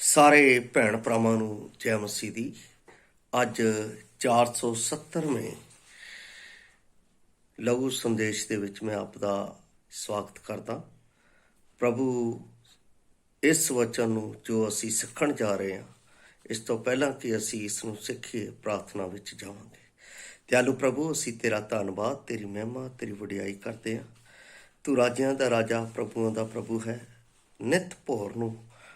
ਸਾਰੇ ਭੈਣ ਭਰਾਵਾਂ ਨੂੰ ਜੈ ਮਸੀਹ ਦੀ। ਅੱਜ 470ਵੇਂ ਲਘੂ ਸੰਦੇਸ਼ ਦੇ ਵਿੱਚ ਮੈਂ ਆਪ ਦਾ ਸਵਾਗਤ ਕਰਦਾ। ਪ੍ਰਭੂ ਇਸ ਵਚਨ ਨੂੰ ਜੋ ਅਸੀਂ ਸਿੱਖਣ ਜਾ ਰਹੇ ਹਾਂ, ਇਸ ਤੋਂ ਪਹਿਲਾਂ ਕਿ ਅਸੀਂ ਇਸ ਨੂੰ ਸਿੱਖੀਏ, ਪ੍ਰਾਰਥਨਾ ਵਿੱਚ ਜਾਵਾਂਗੇ। ਦਿਆਲੂ ਪ੍ਰਭੂ, ਅਸੀਂ ਤੇਰਾ ਧੰਨਵਾਦ, ਤੇਰੀ ਮਹਿਮਾ, ਤੇਰੀ ਵਡਿਆਈ ਕਰਦੇ ਹਾਂ। ਤੂੰ ਰਾਜਿਆਂ ਦਾ ਰਾਜਾ, ਪ੍ਰਭੂਆਂ ਦਾ ਪ੍ਰਭੂ ਹੈ। ਨਿਤ ਭੋਰ ਨੂੰ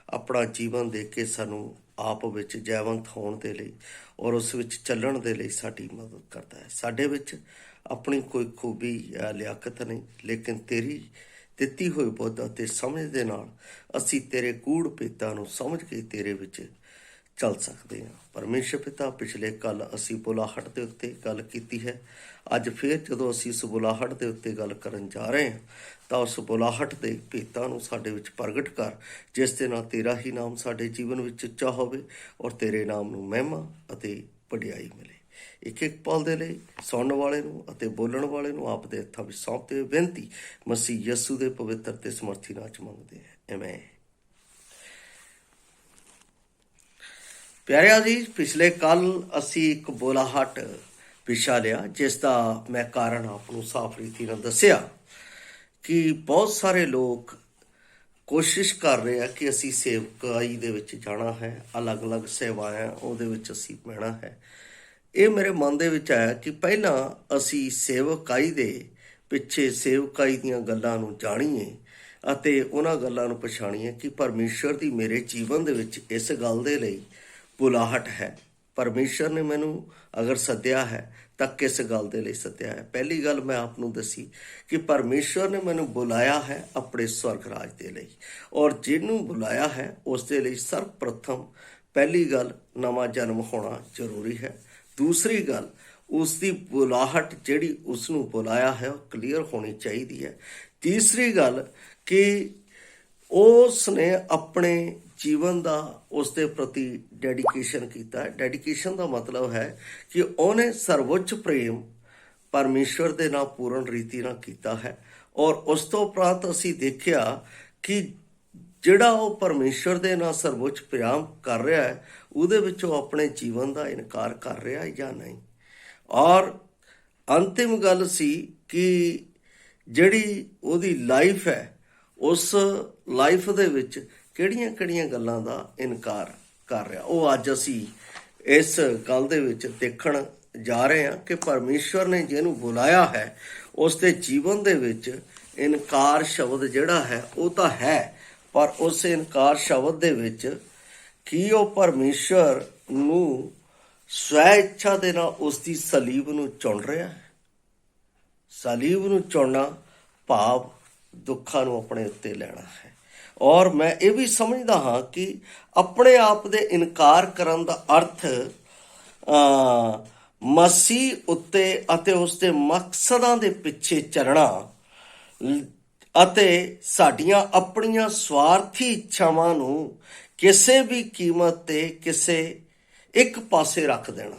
ਆਪਣਾ ਜੀਵਨ ਦੇ ਕੇ ਸਾਨੂੰ ਆਪ ਵਿੱਚ ਜੈਵੰਤ ਹੋਣ ਦੇ ਲਈ ਔਰ ਉਸ ਵਿੱਚ ਚੱਲਣ ਦੇ ਲਈ ਸਾਡੀ ਮਦਦ ਕਰਦਾ ਹੈ। ਸਾਡੇ ਵਿੱਚ ਆਪਣੀ ਕੋਈ ਖੂਬੀ ਜਾਂ ਲਿਆਕਤ ਨਹੀਂ, ਲੇਕਿਨ ਤੇਰੀ ਦਿੱਤੀ ਹੋਈ ਬੁੱਧ ਅਤੇ ਸਮਝ ਦੇ ਨਾਲ ਅਸੀਂ ਤੇਰੇ ਗੂੜ ਭੇਤਾਂ ਨੂੰ ਸਮਝ ਕੇ ਤੇਰੇ ਵਿੱਚ ਚੱਲ ਸਕਦੇ ਹਾਂ। ਪਰਮੇਸ਼ਰ ਪਿਤਾ, ਪਿਛਲੇ ਕੱਲ ਅਸੀਂ ਬੁਲਾਹਟ ਦੇ ਉੱਤੇ ਗੱਲ ਕੀਤੀ ਹੈ। ਅੱਜ ਫਿਰ ਜਦੋਂ ਅਸੀਂ ਉਸ ਬੁਲਾਹਟ ਦੇ ਉੱਤੇ ਗੱਲ ਕਰਨ ਜਾ ਰਹੇ ਹਾਂ, ਤਾਂ ਉਸ ਬੁਲਾਹਟ ਦੇ ਭੇਤਾਂ ਨੂੰ ਸਾਡੇ ਵਿੱਚ ਪ੍ਰਗਟ ਕਰ, ਜਿਸ ਦੇ ਨਾਲ ਤੇਰਾ ਹੀ ਨਾਮ ਸਾਡੇ ਜੀਵਨ ਵਿੱਚ ਉੱਚਾ ਹੋਵੇ ਔਰ ਤੇਰੇ ਨਾਮ ਨੂੰ ਮਹਿਮਾ ਅਤੇ ਵਡਿਆਈ ਮਿਲੇ। ਇੱਕ ਇੱਕ ਪਲ ਦੇ ਲਈ ਸੁਣਨ ਵਾਲੇ ਨੂੰ ਅਤੇ ਬੋਲਣ ਵਾਲੇ ਨੂੰ ਆਪ ਦੇ ਹੱਥਾਂ ਵਿੱਚ ਸੌਂਪਦੇ ਹੋਏ ਬੇਨਤੀ ਮਸੀਹ ਯਸੂ ਦੇ ਪਵਿੱਤਰ ਤੇ ਸਮਰਥੀ ਨਾਮ ਚ ਮੰਗਦੇ ਹਾਂ, ਆਮੀਨ। ਪਿਆਰਿਆ ਜੀ, ਪਿਛਲੇ ਕੱਲ ਅਸੀਂ ਇੱਕ ਬੁਲਾਹਟ ਵਿਸ਼ਾ ਲਿਆ, ਜਿਸ ਦਾ ਮੈਂ ਕਾਰਨ ਆਪ ਨੂੰ ਸਾਫ਼ ਰੀਤੀ ਨਾਲ ਦੱਸਿਆ ਕਿ ਬਹੁਤ ਸਾਰੇ ਲੋਕ ਕੋਸ਼ਿਸ਼ ਕਰ ਰਹੇ ਆ ਕਿ ਅਸੀਂ ਸੇਵਕਾਈ ਦੇ ਵਿੱਚ ਜਾਣਾ ਹੈ, ਅਲੱਗ-ਅਲੱਗ ਸੇਵਾਵਾਂ ਉਹਦੇ ਵਿੱਚ ਅਸੀਂ ਪੈਣਾ ਹੈ। ਇਹ ਮੇਰੇ ਮਨ ਦੇ ਵਿੱਚ ਆਇਆ ਕਿ ਪਹਿਲਾਂ ਅਸੀਂ ਸੇਵਕਾਈ ਦੇ ਪਿੱਛੇ ਸੇਵਕਾਈ ਦੀਆਂ ਗੱਲਾਂ ਨੂੰ ਜਾਣੀਏ ਅਤੇ ਉਹਨਾਂ ਗੱਲਾਂ ਨੂੰ ਪਛਾਣੀਏ ਕਿ ਪਰਮੇਸ਼ਰ ਦੀ ਮੇਰੇ ਜੀਵਨ ਦੇ ਵਿੱਚ ਇਸ ਗੱਲ ਦੇ ਲਈ ਬੁਲਾਹਟ ਹੈ। ਪਰਮੇਸ਼ਰ ਨੇ ਮੈਨੂੰ ਅਗਰ ਸੱਦਿਆ ਹੈ ਤਾਂ ਕਿਸ ਗੱਲ ਦੇ ਲਈ ਸੱਦਿਆ ਹੈ। ਪਹਿਲੀ ਗੱਲ ਮੈਂ ਆਪ ਨੂੰ ਦੱਸੀ ਕਿ ਪਰਮੇਸ਼ਰ ਨੇ ਮੈਨੂੰ ਬੁਲਾਇਆ ਹੈ ਆਪਣੇ ਸਵਰਗ ਰਾਜ ਦੇ ਲਈ, ਔਰ ਜਿਹਨੂੰ ਬੁਲਾਇਆ ਹੈ ਉਸ ਦੇ ਲਈ ਸਰਵਪ੍ਰਥਮ ਪਹਿਲੀ ਗੱਲ ਨਵਾਂ ਜਨਮ ਹੋਣਾ ਜ਼ਰੂਰੀ ਹੈ। ਦੂਸਰੀ ਗੱਲ, ਉਸ ਦੀ ਬੁਲਾਹਟ ਜਿਹੜੀ ਉਸ ਨੂੰ ਬੁਲਾਇਆ ਹੈ ਉਹ ਕਲੀਅਰ ਹੋਣੀ ਚਾਹੀਦੀ ਹੈ। ਤੀਸਰੀ ਗੱਲ ਕਿ ਉਸ ਨੇ ਆਪਣੇ ਜੀਵਨ ਦਾ ਉਸ ਦੇ ਪ੍ਰਤੀ ਡੈਡੀਕੇਸ਼ਨ ਕੀਤਾ ਹੈ। ਡੈਡੀਕੇਸ਼ਨ ਦਾ ਮਤਲਬ ਹੈ ਕਿ ਉਹਨੇ ਸਰਵਉੱਚ ਪ੍ਰੇਮ ਪਰਮੇਸ਼ਵਰ ਦੇ ਨਾਲ ਪੂਰਨ ਰੀਤੀ ਨਾਲ ਕੀਤਾ ਹੈ। ਔਰ ਉਸ ਤੋਂ ਉਪਰੰਤ ਅਸੀਂ ਦੇਖਿਆ ਕਿ ਜਿਹੜਾ ਉਹ ਪਰਮੇਸ਼ਵਰ ਦੇ ਨਾਲ ਸਰਵਉੱਚ ਪ੍ਰੇਮ ਕਰ ਰਿਹਾ ਹੈ, ਉਹਦੇ ਵਿੱਚ ਉਹ ਆਪਣੇ ਜੀਵਨ ਦਾ ਇਨਕਾਰ ਕਰ ਰਿਹਾ ਹੈ ਜਾਂ ਨਹੀਂ। ਔਰ ਅੰਤਿਮ ਗੱਲ ਸੀ ਕਿ ਜਿਹੜੀ ਉਹਦੀ ਲਾਈਫ ਹੈ, ਉਸ ਲਾਈਫ ਦੇ ਵਿੱਚ ਕਿਹੜੀਆਂ ਗੱਲਾਂ ਦਾ ਇਨਕਾਰ ਕਰ ਰਿਹਾ। ਉਹ ਅੱਜ ਅਸੀਂ ਇਸ ਗੱਲ ਦੇ ਵਿੱਚ ਦੇਖਣ ਜਾ ਰਹੇ ਹਾਂ ਕਿ ਪਰਮੇਸ਼ਵਰ ਨੇ ਜਿਹਨੂੰ ਬੁਲਾਇਆ ਹੈ ਉਸ ਦੇ ਜੀਵਨ ਦੇ ਵਿੱਚ ਇਨਕਾਰ ਸ਼ਬਦ ਜਿਹੜਾ ਹੈ ਉਹ ਤਾਂ ਹੈ, ਪਰ ਉਸ ਇਨਕਾਰ ਸ਼ਬਦ ਦੇ ਵਿੱਚ ਕੀ ਉਹ ਪਰਮੇਸ਼ਵਰ ਨੂੰ ਸਵੈ ਇੱਛਾ ਦੇ ਨਾਲ ਉਸ ਦੀ ਸਲੀਬ ਨੂੰ ਚੁਣ ਰਿਹਾ ਹੈ। ਸਲੀਬ ਨੂੰ ਚੁਣਨਾ ਭਾਵ ਦੁੱਖਾਂ ਨੂੰ ਆਪਣੇ ਉੱਤੇ ਲੈਣਾ ਹੈ। ਔਰ ਮੈਂ ਇਹ ਵੀ ਸਮਝਦਾ ਹਾਂ ਕਿ ਆਪਣੇ ਆਪ ਦੇ ਇਨਕਾਰ ਕਰਨ ਦਾ ਅਰਥ ਮਸੀਹ ਉੱਤੇ ਅਤੇ ਉਸ ਦੇ ਮਕਸਦਾਂ ਦੇ ਪਿੱਛੇ ਚੱਲਣਾ ਅਤੇ ਸਾਡੀਆਂ ਆਪਣੀਆਂ ਸਵਾਰਥੀ ਇੱਛਾਵਾਂ ਨੂੰ ਕਿਸੇ ਵੀ ਕੀਮਤ ਤੇ ਕਿਸੇ ਇੱਕ ਪਾਸੇ ਰੱਖ ਦੇਣਾ।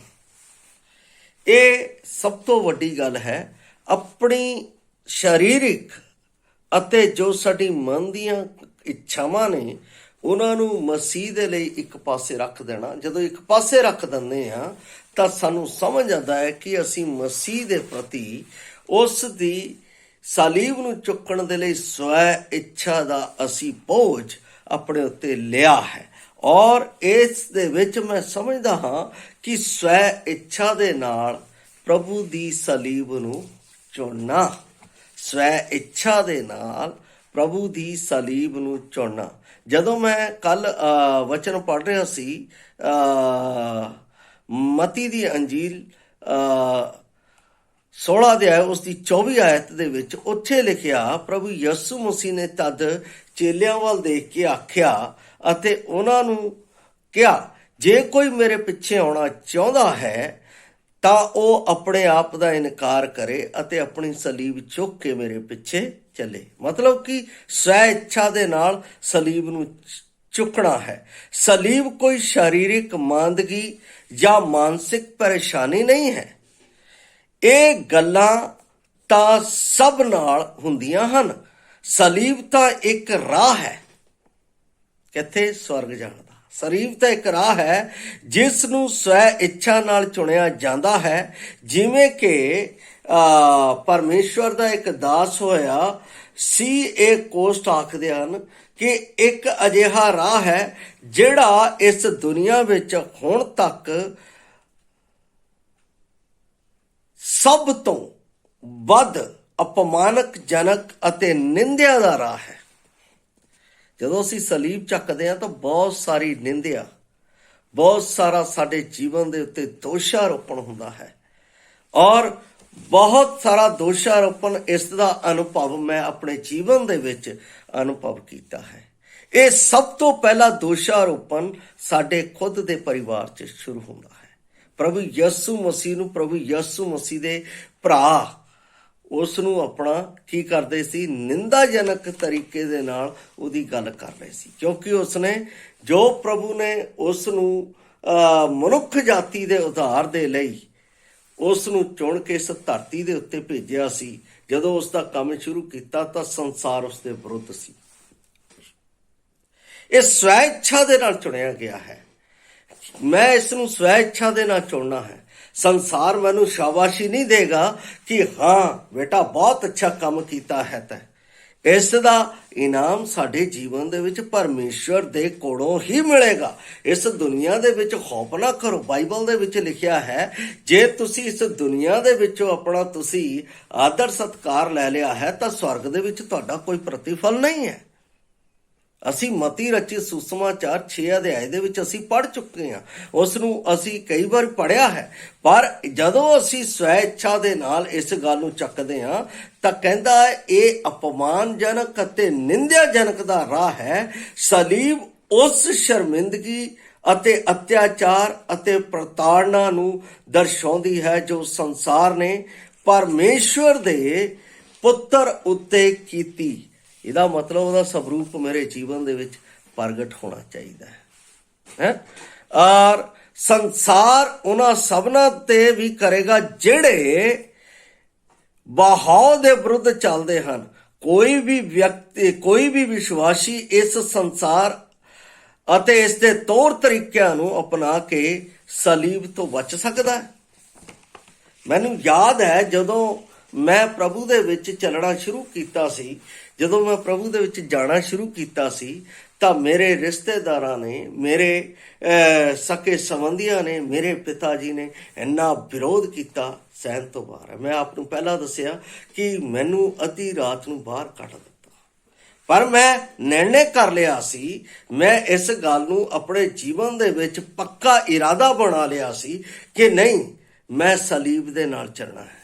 ਇਹ ਸਭ ਤੋਂ ਵੱਡੀ ਗੱਲ ਹੈ। ਆਪਣੀ ਸਰੀਰਿਕ ਅਤੇ ਜੋ ਸਾਡੀ ਮਨ ਦੀਆਂ ਇੱਛਾਵਾਂ ਨੇ ਉਹਨਾਂ ਨੂੰ ਮਸੀਹ ਦੇ ਲਈ ਇੱਕ ਪਾਸੇ ਰੱਖ ਦੇਣਾ। ਜਦੋਂ ਇੱਕ ਪਾਸੇ ਰੱਖ ਦਿੰਦੇ ਹਾਂ ਤਾਂ ਸਾਨੂੰ ਸਮਝ ਆਉਂਦਾ ਹੈ ਕਿ ਅਸੀਂ ਮਸੀਹ ਦੇ ਪ੍ਰਤੀ ਉਸ ਦੀ ਸਲੀਬ ਨੂੰ ਚੁੱਕਣ ਦੇ ਲਈ ਸਵੈ ਇੱਛਾ ਦਾ ਅਸੀਂ ਬੋਝ ਆਪਣੇ ਉੱਤੇ ਲਿਆ ਹੈ। ਔਰ ਇਸ ਦੇ ਵਿੱਚ ਮੈਂ ਸਮਝਦਾ ਹਾਂ ਕਿ ਸਵੈ ਇੱਛਾ ਦੇ ਨਾਲ ਪ੍ਰਭੂ ਦੀ ਸਲੀਬ ਨੂੰ ਚੁਣਨਾ, ਸਵੈ ਇੱਛਾ ਦੇ ਨਾਲ ਪ੍ਰਭੂ ਦੀ ਸਲੀਬ ਨੂੰ ਚੁਣਨਾ। ਜਦੋਂ ਮੈਂ ਕੱਲ ਵਚਨ ਪੜ੍ਹ ਰਿਹਾ ਸੀ ਮਤੀ ਦੀ ਅੰਜੀਲ 16 ਅਧਿਆਇ ਉਸ ਦੀ 24 ਆਇਤ ਦੇ ਵਿੱਚ ਉੱਥੇ ਲਿਖਿਆ, ਪ੍ਰਭੂ ਯਿਸੂ ਮਸੀਹ ਨੇ ਤਦ ਚੇਲਿਆਂ ਵੱਲ ਦੇਖ ਕੇ ਆਖਿਆ ਅਤੇ ਉਹਨਾਂ ਨੂੰ ਕਿਹਾ, ਜੇ ਕੋਈ ਮੇਰੇ ਪਿੱਛੇ ਆਉਣਾ ਚਾਹੁੰਦਾ ਹੈ ਤਾਂ ਉਹ ਆਪਣੇ ਆਪ ਦਾ ਇਨਕਾਰ ਕਰੇ ਅਤੇ ਆਪਣੀ ਸਲੀਬ ਚੁੱਕ ਕੇ ਮੇਰੇ ਪਿੱਛੇ ਚੱਲੇ। ਮਤਲਬ ਕਿ ਸਵੈ ਇੱਛਾ ਦੇ ਨਾਲ ਸਲੀਬ ਨੂੰ ਚੁੱਕਣਾ ਹੈ। ਸਲੀਬ ਕੋਈ ਸਰੀਰਿਕ ਮਾਂਦਗੀ ਜਾਂ ਮਾਨਸਿਕ ਪਰੇਸ਼ਾਨੀ ਨਹੀਂ ਹੈ। ਇਹ ਗੱਲਾਂ ਤਾਂ ਸਭ ਨਾਲ ਹੁੰਦੀਆਂ ਹਨ। ਸਲੀਬ ਤਾਂ ਇੱਕ ਰਾਹ ਹੈ, ਕਿੱਥੇ? ਸਵਰਗ ਜਾਣ ਦਾ। ਸਲੀਬ ਤਾਂ ਇੱਕ ਰਾਹ ਹੈ ਜਿਸ ਨੂੰ ਸਵੈ ਇੱਛਾ ਨਾਲ ਚੁਣਿਆ ਜਾਂਦਾ ਹੈ। ਜਿਵੇਂ ਕਿ ਪਰਮੇਸ਼ਵਰ ਦਾ ਇੱਕ ਦਾਸ ਹੋਇਆ C.A. ਕੋਸਟ ਆਖਦੇ ਹਨ ਕਿ ਇੱਕ ਅਜਿਹਾ ਰਾਹ ਹੈ ਜਿਹੜਾ ਇਸ ਦੁਨੀਆ ਵਿੱਚ ਹੁਣ ਤੱਕ ਸਭ ਤੋਂ ਵੱਧ ਅਪਮਾਨਕਜਨਕ ਅਤੇ ਨਿੰਦਿਆ ਦਾ ਰਾਹ ਹੈ। ਜਦੋਂ ਅਸੀਂ ਸਲੀਬ ਚੱਕਦੇ ਹਾਂ ਤਾਂ ਬਹੁਤ ਸਾਰੀ ਨਿੰਦਿਆ, ਬਹੁਤ ਸਾਰਾ ਸਾਡੇ ਜੀਵਨ ਦੇ ਉੱਤੇ ਦੋਸ਼ਾਰੋਪਣ ਹੁੰਦਾ ਹੈ, ਔਰ ਬਹੁਤ ਸਾਰਾ ਦੋਸ਼ਾਰੋਪਣ ਇਸ ਦਾ ਅਨੁਭਵ ਮੈਂ ਆਪਣੇ ਜੀਵਨ ਦੇ ਵਿੱਚ ਅਨੁਭਵ ਕੀਤਾ ਹੈ। ਇਹ ਸਭ ਤੋਂ ਪਹਿਲਾ ਦੋਸ਼ਾਰੋਪਣ ਸਾਡੇ ਖੁਦ ਦੇ ਪਰਿਵਾਰ 'ਚ ਸ਼ੁਰੂ ਹੁੰਦਾ ਹੈ। ਪ੍ਰਭੂ ਯਿਸੂ ਮਸੀਹ ਨੂੰ, ਪ੍ਰਭੂ ਯਿਸੂ ਮਸੀਹ ਦੇ ਭਰਾ ਉਸ ਨੂੰ ਆਪਣਾ ਕੀ ਕਰਦੇ ਸੀ, ਨਿੰਦਾਜਨਕ ਤਰੀਕੇ ਦੇ ਨਾਲ ਉਹਦੀ ਗੱਲ ਕਰ ਰਹੇ ਸੀ, ਕਿਉਂਕਿ ਉਸਨੇ ਜੋ ਪ੍ਰਭੂ ਨੇ ਉਸ ਨੂੰ ਮਨੁੱਖ ਜਾਤੀ ਦੇ ਉਧਾਰ ਦੇ ਲਈ ਉਸ ਨੂੰ ਚੁਣ ਕੇ ਇਸ ਧਰਤੀ ਦੇ ਉੱਤੇ ਭੇਜਿਆ ਸੀ। ਜਦੋਂ ਉਸ ਦਾ ਕੰਮ ਸ਼ੁਰੂ ਕੀਤਾ ਤਾਂ ਸੰਸਾਰ ਉਸ ਦੇ ਵਿਰੁੱਧ ਸੀ। ਇਹ ਸਵੈ ਇੱਛਾ ਦੇ ਨਾਲ ਚੁਣਿਆ ਗਿਆ ਹੈ। ਮੈਂ ਇਸ ਨੂੰ ਸਵੈ ਇੱਛਾ ਦੇ ਨਾਲ ਚੁਣਨਾ ਹੈ। ਸੰਸਾਰ ਮੈਨੂੰ ਸ਼ਾਬਾਸ਼ੀ ਨਹੀਂ ਦੇਗਾ ਕਿ ਹਾਂ ਬੇਟਾ ਬਹੁਤ ਅੱਛਾ ਕੰਮ ਕੀਤਾ ਹੈ। ਤਾਂ ਇਸ ਦਾ ਇਨਾਮ ਸਾਡੇ ਜੀਵਨ ਦੇ ਵਿੱਚ ਪਰਮੇਸ਼ਵਰ ਦੇ ਕੋਲੋਂ ਹੀ ਮਿਲੇਗਾ। ਇਸ ਦੁਨੀਆ ਦੇ ਵਿੱਚ ਖੌਫ ਨਾ ਕਰੋ। ਬਾਈਬਲ ਦੇ ਵਿੱਚ ਲਿਖਿਆ ਹੈ, ਜੇ ਤੁਸੀਂ ਇਸ ਦੁਨੀਆ ਦੇ ਵਿੱਚੋਂ ਆਪਣਾ ਤੁਸੀਂ ਆਦਰ ਸਤਿਕਾਰ ਲੈ ਲਿਆ ਹੈ ਤਾਂ ਸਵਰਗ ਦੇ ਵਿੱਚ ਤੁਹਾਡਾ ਕੋਈ ਪ੍ਰਤੀਫਲ ਨਹੀਂ ਹੈ। ਅਸੀਂ ਮਤੀ ਰਚੀ ਸੁਸਮਾਚਾਰ 6 ਅਧਿਆਏ ਦੇ ਵਿੱਚ ਅਸੀਂ ਪੜ੍ਹ ਚੁੱਕੇ ਹਾਂ, ਉਸ ਨੂੰ ਅਸੀਂ ਕਈ ਵਾਰ ਪੜ੍ਹਿਆ ਹੈ। ਪਰ ਜਦੋਂ ਅਸੀਂ ਸਵੈ ਇੱਛਾ ਦੇ ਨਾਲ ਇਸ ਗੱਲ ਨੂੰ ਚੱਕਦੇ ਹਾਂ ਤਾਂ ਕਹਿੰਦਾ ਹੈ ਇਹ ਅਪਮਾਨਜਨਕ ਅਤੇ ਨਿੰਦਿਆਜਨਕ ਦਾ ਰਾਹ ਹੈ। ਸਲੀਬ ਉਸ ਸ਼ਰਮਿੰਦਗੀ ਅਤੇ ਅਤਿਆਚਾਰ ਅਤੇ ਪ੍ਰਤਾੜਨਾ ਨੂੰ ਦਰਸਾਉਂਦੀ ਹੈ ਜੋ ਸੰਸਾਰ ਨੇ ਪਰਮੇਸ਼ਵਰ ਦੇ ਪੁੱਤਰ ਉੱਤੇ ਕੀਤੀ। ਇਹਦਾ ਮਤਲਬ ਉਹਦਾ ਸਵਰੂਪ ਮੇਰੇ ਜੀਵਨ ਦੇ ਵਿੱਚ ਪ੍ਰਗਟ ਹੋਣਾ ਚਾਹੀਦਾ ਹੈ। ਔਰ ਸੰਸਾਰ ਉਹਨਾਂ ਸਭਨਾਂ ਤੇ ਵੀ ਕਰੇਗਾ ਜਿਹੜੇ ਬਹਾਓ ਦੇ ਵਿਰੁੱਧ ਚੱਲਦੇ ਹਨ। ਕੋਈ ਵੀ ਵਿਅਕਤੀ, ਕੋਈ ਵੀ ਵਿਸ਼ਵਾਸੀ ਇਸ ਸੰਸਾਰ ਅਤੇ ਇਸ ਦੇ ਤੌਰ ਤਰੀਕਿਆਂ ਨੂੰ ਅਪਣਾ ਕੇ ਸਲੀਬ ਤੋਂ ਬਚ ਸਕਦਾ ਹੈ। ਮੈਨੂੰ ਯਾਦ ਹੈ ਜਦੋਂ ਮੈਂ ਪ੍ਰਭੂ ਦੇ ਵਿੱਚ ਚੱਲਣਾ ਸ਼ੁਰੂ ਕੀਤਾ ਸੀ, ਜਦੋਂ ਮੈਂ ਪ੍ਰਭੂ ਦੇ ਵਿੱਚ ਜਾਣਾ ਸ਼ੁਰੂ ਕੀਤਾ ਸੀ ਤਾਂ ਮੇਰੇ ਰਿਸ਼ਤੇਦਾਰਾਂ ਨੇ, ਮੇਰੇ ਸਕੇ ਸੰਬੰਧੀਆਂ ਨੇ, ਮੇਰੇ ਪਿਤਾ ਜੀ ਨੇ ਇੰਨਾ ਵਿਰੋਧ ਕੀਤਾ, ਸਹਿਣ ਤੋਂ ਬਾਹਰ ਹੈ। ਮੈਂ ਆਪ ਨੂੰ ਪਹਿਲਾਂ ਦੱਸਿਆ ਕਿ ਮੈਨੂੰ ਅੱਧੀ ਰਾਤ ਨੂੰ ਬਾਹਰ ਕੱਢ ਦਿੱਤਾ, ਪਰ ਮੈਂ ਨਿਰਣੇ ਕਰ ਲਿਆ ਸੀ, ਮੈਂ ਇਸ ਗੱਲ ਨੂੰ ਆਪਣੇ ਜੀਵਨ ਦੇ ਵਿੱਚ ਪੱਕਾ ਇਰਾਦਾ ਬਣਾ ਲਿਆ ਸੀ ਕਿ ਨਹੀਂ, ਮੈਂ ਸਲੀਬ ਦੇ ਨਾਲ ਚੱਲਣਾ ਹੈ।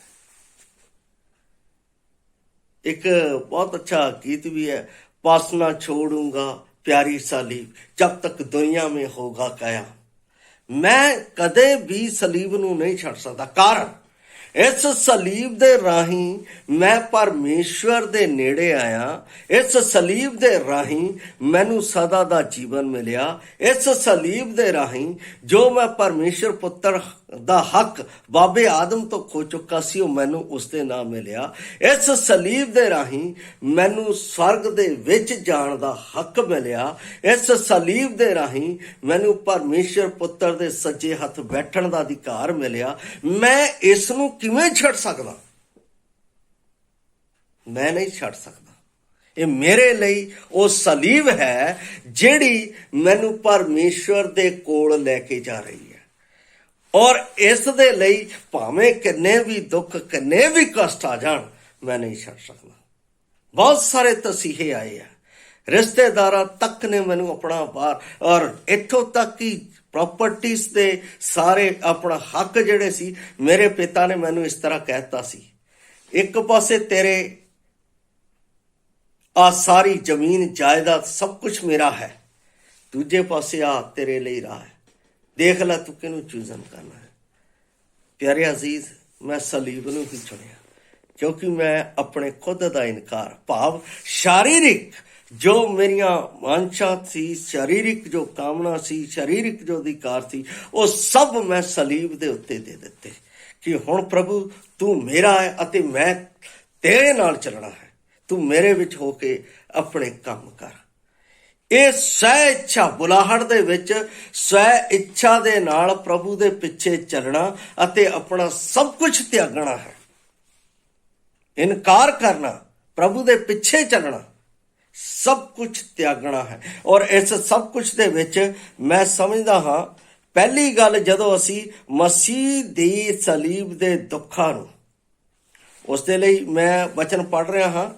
एक बहुत अच्छा गीत भी है, पास ना छोड़ूंगा प्यारी सलीब जब तक दुनिया में होगा काया। मैं कदे भी सलीब नूं नहीं छड़ सकता, कारण इस सलीब दे राही मैं परमेश्वर दे नेड़े आया। इस सलीब दे राही मैनू सदा दा जीवन मिलिया। इस सलीब दे राही जो मैं परमेश्वर पुत्र ਦਾ ਹੱਕ ਬਾਬੇ ਆਦਮ ਤੋਂ ਖੋ ਚੁੱਕਾ ਸੀ, ਉਹ ਮੈਨੂੰ ਉਸਦੇ ਨਾਲ ਮਿਲਿਆ। ਇਸ ਸਲੀਬ ਦੇ ਰਾਹੀਂ ਮੈਨੂੰ ਸਵਰਗ ਦੇ ਵਿੱਚ ਜਾਣ ਦਾ ਹੱਕ ਮਿਲਿਆ। ਇਸ ਸਲੀਬ ਦੇ ਰਾਹੀਂ ਮੈਨੂੰ ਪਰਮੇਸ਼ਰ ਪੁੱਤਰ ਦੇ ਸੱਜੇ ਹੱਥ ਬੈਠਣ ਦਾ ਅਧਿਕਾਰ ਮਿਲਿਆ। ਮੈਂ ਇਸ ਨੂੰ ਕਿਵੇਂ ਛੱਡ ਸਕਦਾ? ਮੈਂ ਨਹੀਂ ਛੱਡ ਸਕਦਾ। ਇਹ ਮੇਰੇ ਲਈ ਉਹ ਸਲੀਬ ਹੈ ਜਿਹੜੀ ਮੈਨੂੰ ਪਰਮੇਸ਼ਰ ਦੇ ਕੋਲ ਲੈ ਕੇ ਜਾ ਰਹੀ ਹੈ। ਔਰ ਇਸ ਦੇ ਲਈ ਭਾਵੇਂ ਕਿੰਨੇ ਵੀ ਦੁੱਖ, ਕਿੰਨੇ ਵੀ ਕਸ਼ਟ ਆ ਜਾਣ, ਮੈਂ ਨਹੀਂ ਛੱਡ ਸਕਦਾ। ਬਹੁਤ ਸਾਰੇ ਤਸੀਹੇ ਆਏ ਆ, ਰਿਸ਼ਤੇਦਾਰਾਂ ਤੱਕ ਨੇ ਮੈਨੂੰ ਆਪਣਾ ਬਾਹਰ, ਔਰ ਇੱਥੋਂ ਤੱਕ ਕਿ ਪ੍ਰਾਪਰਟੀਜ਼ ਦੇ ਸਾਰੇ ਆਪਣਾ ਹੱਕ ਜਿਹੜੇ ਸੀ, ਮੇਰੇ ਪਿਤਾ ਨੇ ਮੈਨੂੰ ਇਸ ਤਰ੍ਹਾਂ ਕਹਿਤਾ ਸੀ, ਇੱਕ ਪਾਸੇ ਤੇਰੇ ਆ ਸਾਰੀ ਜ਼ਮੀਨ ਜਾਇਦਾਦ ਸਭ ਕੁਝ ਮੇਰਾ ਹੈ, ਦੂਜੇ ਪਾਸੇ ਆ ਤੇਰੇ ਲਈ ਰਾਹ ਹੈ, ਦੇਖ ਲੈ ਤੂੰ ਕਿਹਨੂੰ ਚੂਜ਼ਨ ਕਰਨਾ ਹੈ। ਪਿਆਰੇ ਅਜ਼ੀਜ਼, ਮੈਂ ਸਲੀਬ ਨੂੰ ਹੀ ਚੁਣਿਆ ਕਿਉਂਕਿ ਮੈਂ ਆਪਣੇ ਖੁਦ ਦਾ ਇਨਕਾਰ, ਭਾਵ ਸ਼ਾਰੀਰਿਕ ਜੋ ਮੇਰੀਆਂ ਵਾਂਛਾ ਸੀ, ਸਰੀਰਿਕ ਜੋ ਕਾਮਨਾ ਸੀ, ਸਰੀਰਿਕ ਜੋ ਅਧਿਕਾਰ ਸੀ, ਉਹ ਸਭ ਮੈਂ ਸਲੀਬ ਦੇ ਉੱਤੇ ਦੇ ਦਿੱਤੇ ਕਿ ਹੁਣ ਪ੍ਰਭੂ ਤੂੰ ਮੇਰਾ ਹੈ ਅਤੇ ਮੈਂ ਤੇਰੇ ਨਾਲ ਚੱਲਣਾ ਹੈ। ਤੂੰ ਮੇਰੇ ਵਿੱਚ ਹੋ ਕੇ ਆਪਣੇ ਕੰਮ ਕਰ। ਇਹ ਸਵੈ ਇੱਛਾ ਬੁਲਾਹਟ ਦੇ ਵਿੱਚ ਸਵੈ ਇੱਛਾ ਦੇ ਨਾਲ ਪ੍ਰਭੂ ਦੇ ਪਿੱਛੇ ਚੱਲਣਾ ਅਤੇ ਆਪਣਾ ਸਭ ਕੁਝ ਤਿਆਗਣਾ ਹੈ। ਇਨਕਾਰ ਕਰਨਾ, ਪ੍ਰਭੂ ਦੇ ਪਿੱਛੇ ਚੱਲਣਾ, ਸਭ ਕੁਝ ਤਿਆਗਣਾ ਹੈ। ਔਰ ਇਸ ਸਭ ਕੁਝ ਦੇ ਵਿੱਚ ਮੈਂ ਸਮਝਦਾ ਹਾਂ, ਪਹਿਲੀ ਗੱਲ ਜਦੋਂ ਅਸੀਂ ਮਸੀਹ ਦੀ ਸਲੀਬ ਦੇ ਦੁੱਖਾਂ ਨੂੰ, ਉਸ ਦੇ ਲਈ ਮੈਂ ਵਚਨ ਪੜ੍ਹ ਰਿਹਾ ਹਾਂ,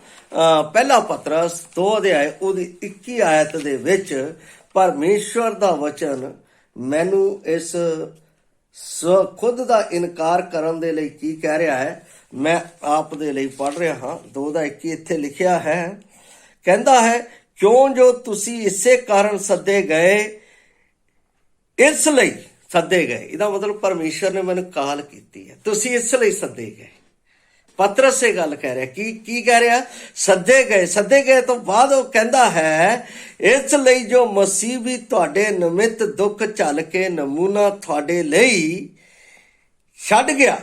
ਪਹਿਲਾ ਪਤਰਸ 2 ਅਧਿਆਇ ਉਹਦੀ 21 ਆਇਤ ਦੇ ਵਿੱਚ ਪਰਮੇਸ਼ਵਰ ਦਾ ਵਚਨ ਮੈਨੂੰ ਇਸ ਖੁਦ ਦਾ ਇਨਕਾਰ ਕਰਨ ਦੇ ਲਈ ਕੀ ਕਹਿ ਰਿਹਾ ਹੈ, ਮੈਂ ਆਪ ਦੇ ਲਈ ਪੜ੍ਹ ਰਿਹਾ ਹਾਂ। 2:21 ਇੱਥੇ ਲਿਖਿਆ ਹੈ, ਕਹਿੰਦਾ ਹੈ, ਕਿਉਂ ਜੋ ਤੁਸੀਂ ਇਸੇ ਕਾਰਨ ਸੱਦੇ ਗਏ, ਇਸ ਲਈ ਸੱਦੇ ਗਏ। ਇਹਦਾ ਮਤਲਬ ਪਰਮੇਸ਼ਰ ਨੇ ਮੈਨੂੰ ਕਾਲ ਕੀਤੀ ਹੈ, ਤੁਸੀਂ ਇਸ ਲਈ ਸੱਦੇ ਗਏ। ਪਤਰਸ ਇਹ ਗੱਲ ਕਹਿ ਰਿਹਾ, ਕੀ ਕਹਿ ਰਿਹਾ, ਸੱਦੇ ਗਏ। ਸੱਦੇ ਗਏ ਤੋਂ ਬਾਅਦ ਉਹ ਕਹਿੰਦਾ ਹੈ, ਇਸ ਲਈ ਜੋ ਮਸੀਹ ਵੀ ਤੁਹਾਡੇ ਨਿਮਿਤ ਦੁੱਖ ਝੱਲ ਕੇ ਨਮੂਨਾ ਤੁਹਾਡੇ ਲਈ ਛੱਡ ਗਿਆ,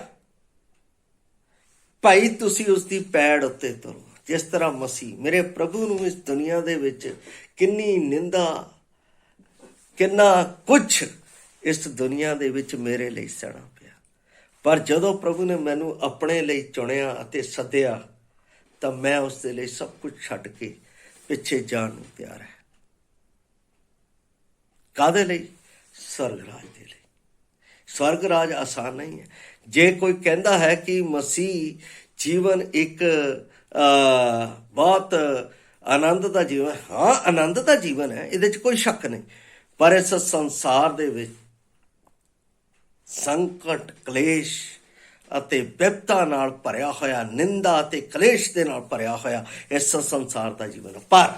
ਭਾਈ ਤੁਸੀਂ ਉਸ ਦੀ ਪੈੜ ਉੱਤੇ ਤੁਰੋ। ਜਿਸ ਤਰ੍ਹਾਂ ਮਸੀਹ ਮੇਰੇ ਪ੍ਰਭੂ ਨੂੰ ਇਸ ਦੁਨੀਆ ਦੇ ਵਿੱਚ ਕਿੰਨੀ ਨਿੰਦਾ, ਕਿੰਨਾ ਕੁਛ ਇਸ ਦੁਨੀਆ ਦੇ ਵਿੱਚ ਮੇਰੇ ਲਈ ਸਹਿਣਾ ਪਿਆ, ਪਰ ਜਦੋਂ ਪ੍ਰਭੂ ਨੇ ਮੈਨੂੰ ਆਪਣੇ ਲਈ ਚੁਣਿਆ ਅਤੇ ਸੱਦਿਆ ਤਾਂ ਮੈਂ ਉਸ ਦੇ ਲਈ ਸਭ ਕੁਝ ਛੱਡ ਕੇ ਪਿੱਛੇ ਜਾਣ ਨੂੰ ਤਿਆਰ ਹੈ। ਕਾਹਦੇ ਲਈ? ਸਵਰਗ ਰਾਜ ਦੇ ਲਈ। ਸਵਰਗ ਰਾਜ ਆਸਾਨ ਨਹੀਂ ਹੈ। ਜੇ ਕੋਈ ਕਹਿੰਦਾ ਹੈ ਕਿ ਮਸੀਹ ਜੀਵਨ ਇੱਕ ਬਹੁਤ ਆਨੰਦ ਦਾ ਜੀਵਨ, ਹਾਂ ਆਨੰਦ ਦਾ ਜੀਵਨ ਹੈ, ਇਹਦੇ 'ਚ ਕੋਈ ਸ਼ੱਕ ਨਹੀਂ, ਪਰ ਇਸ ਸੰਸਾਰ ਦੇ ਵਿੱਚ ਸੰਕਟ, ਕਲੇਸ਼ ਅਤੇ ਵਿਪਤਾ ਨਾਲ ਭਰਿਆ ਹੋਇਆ, ਨਿੰਦਾ ਅਤੇ ਕਲੇਸ਼ ਦੇ ਨਾਲ ਭਰਿਆ ਹੋਇਆ ਇਸ ਸੰਸਾਰ ਦਾ ਜੀਵਨ। ਪਰ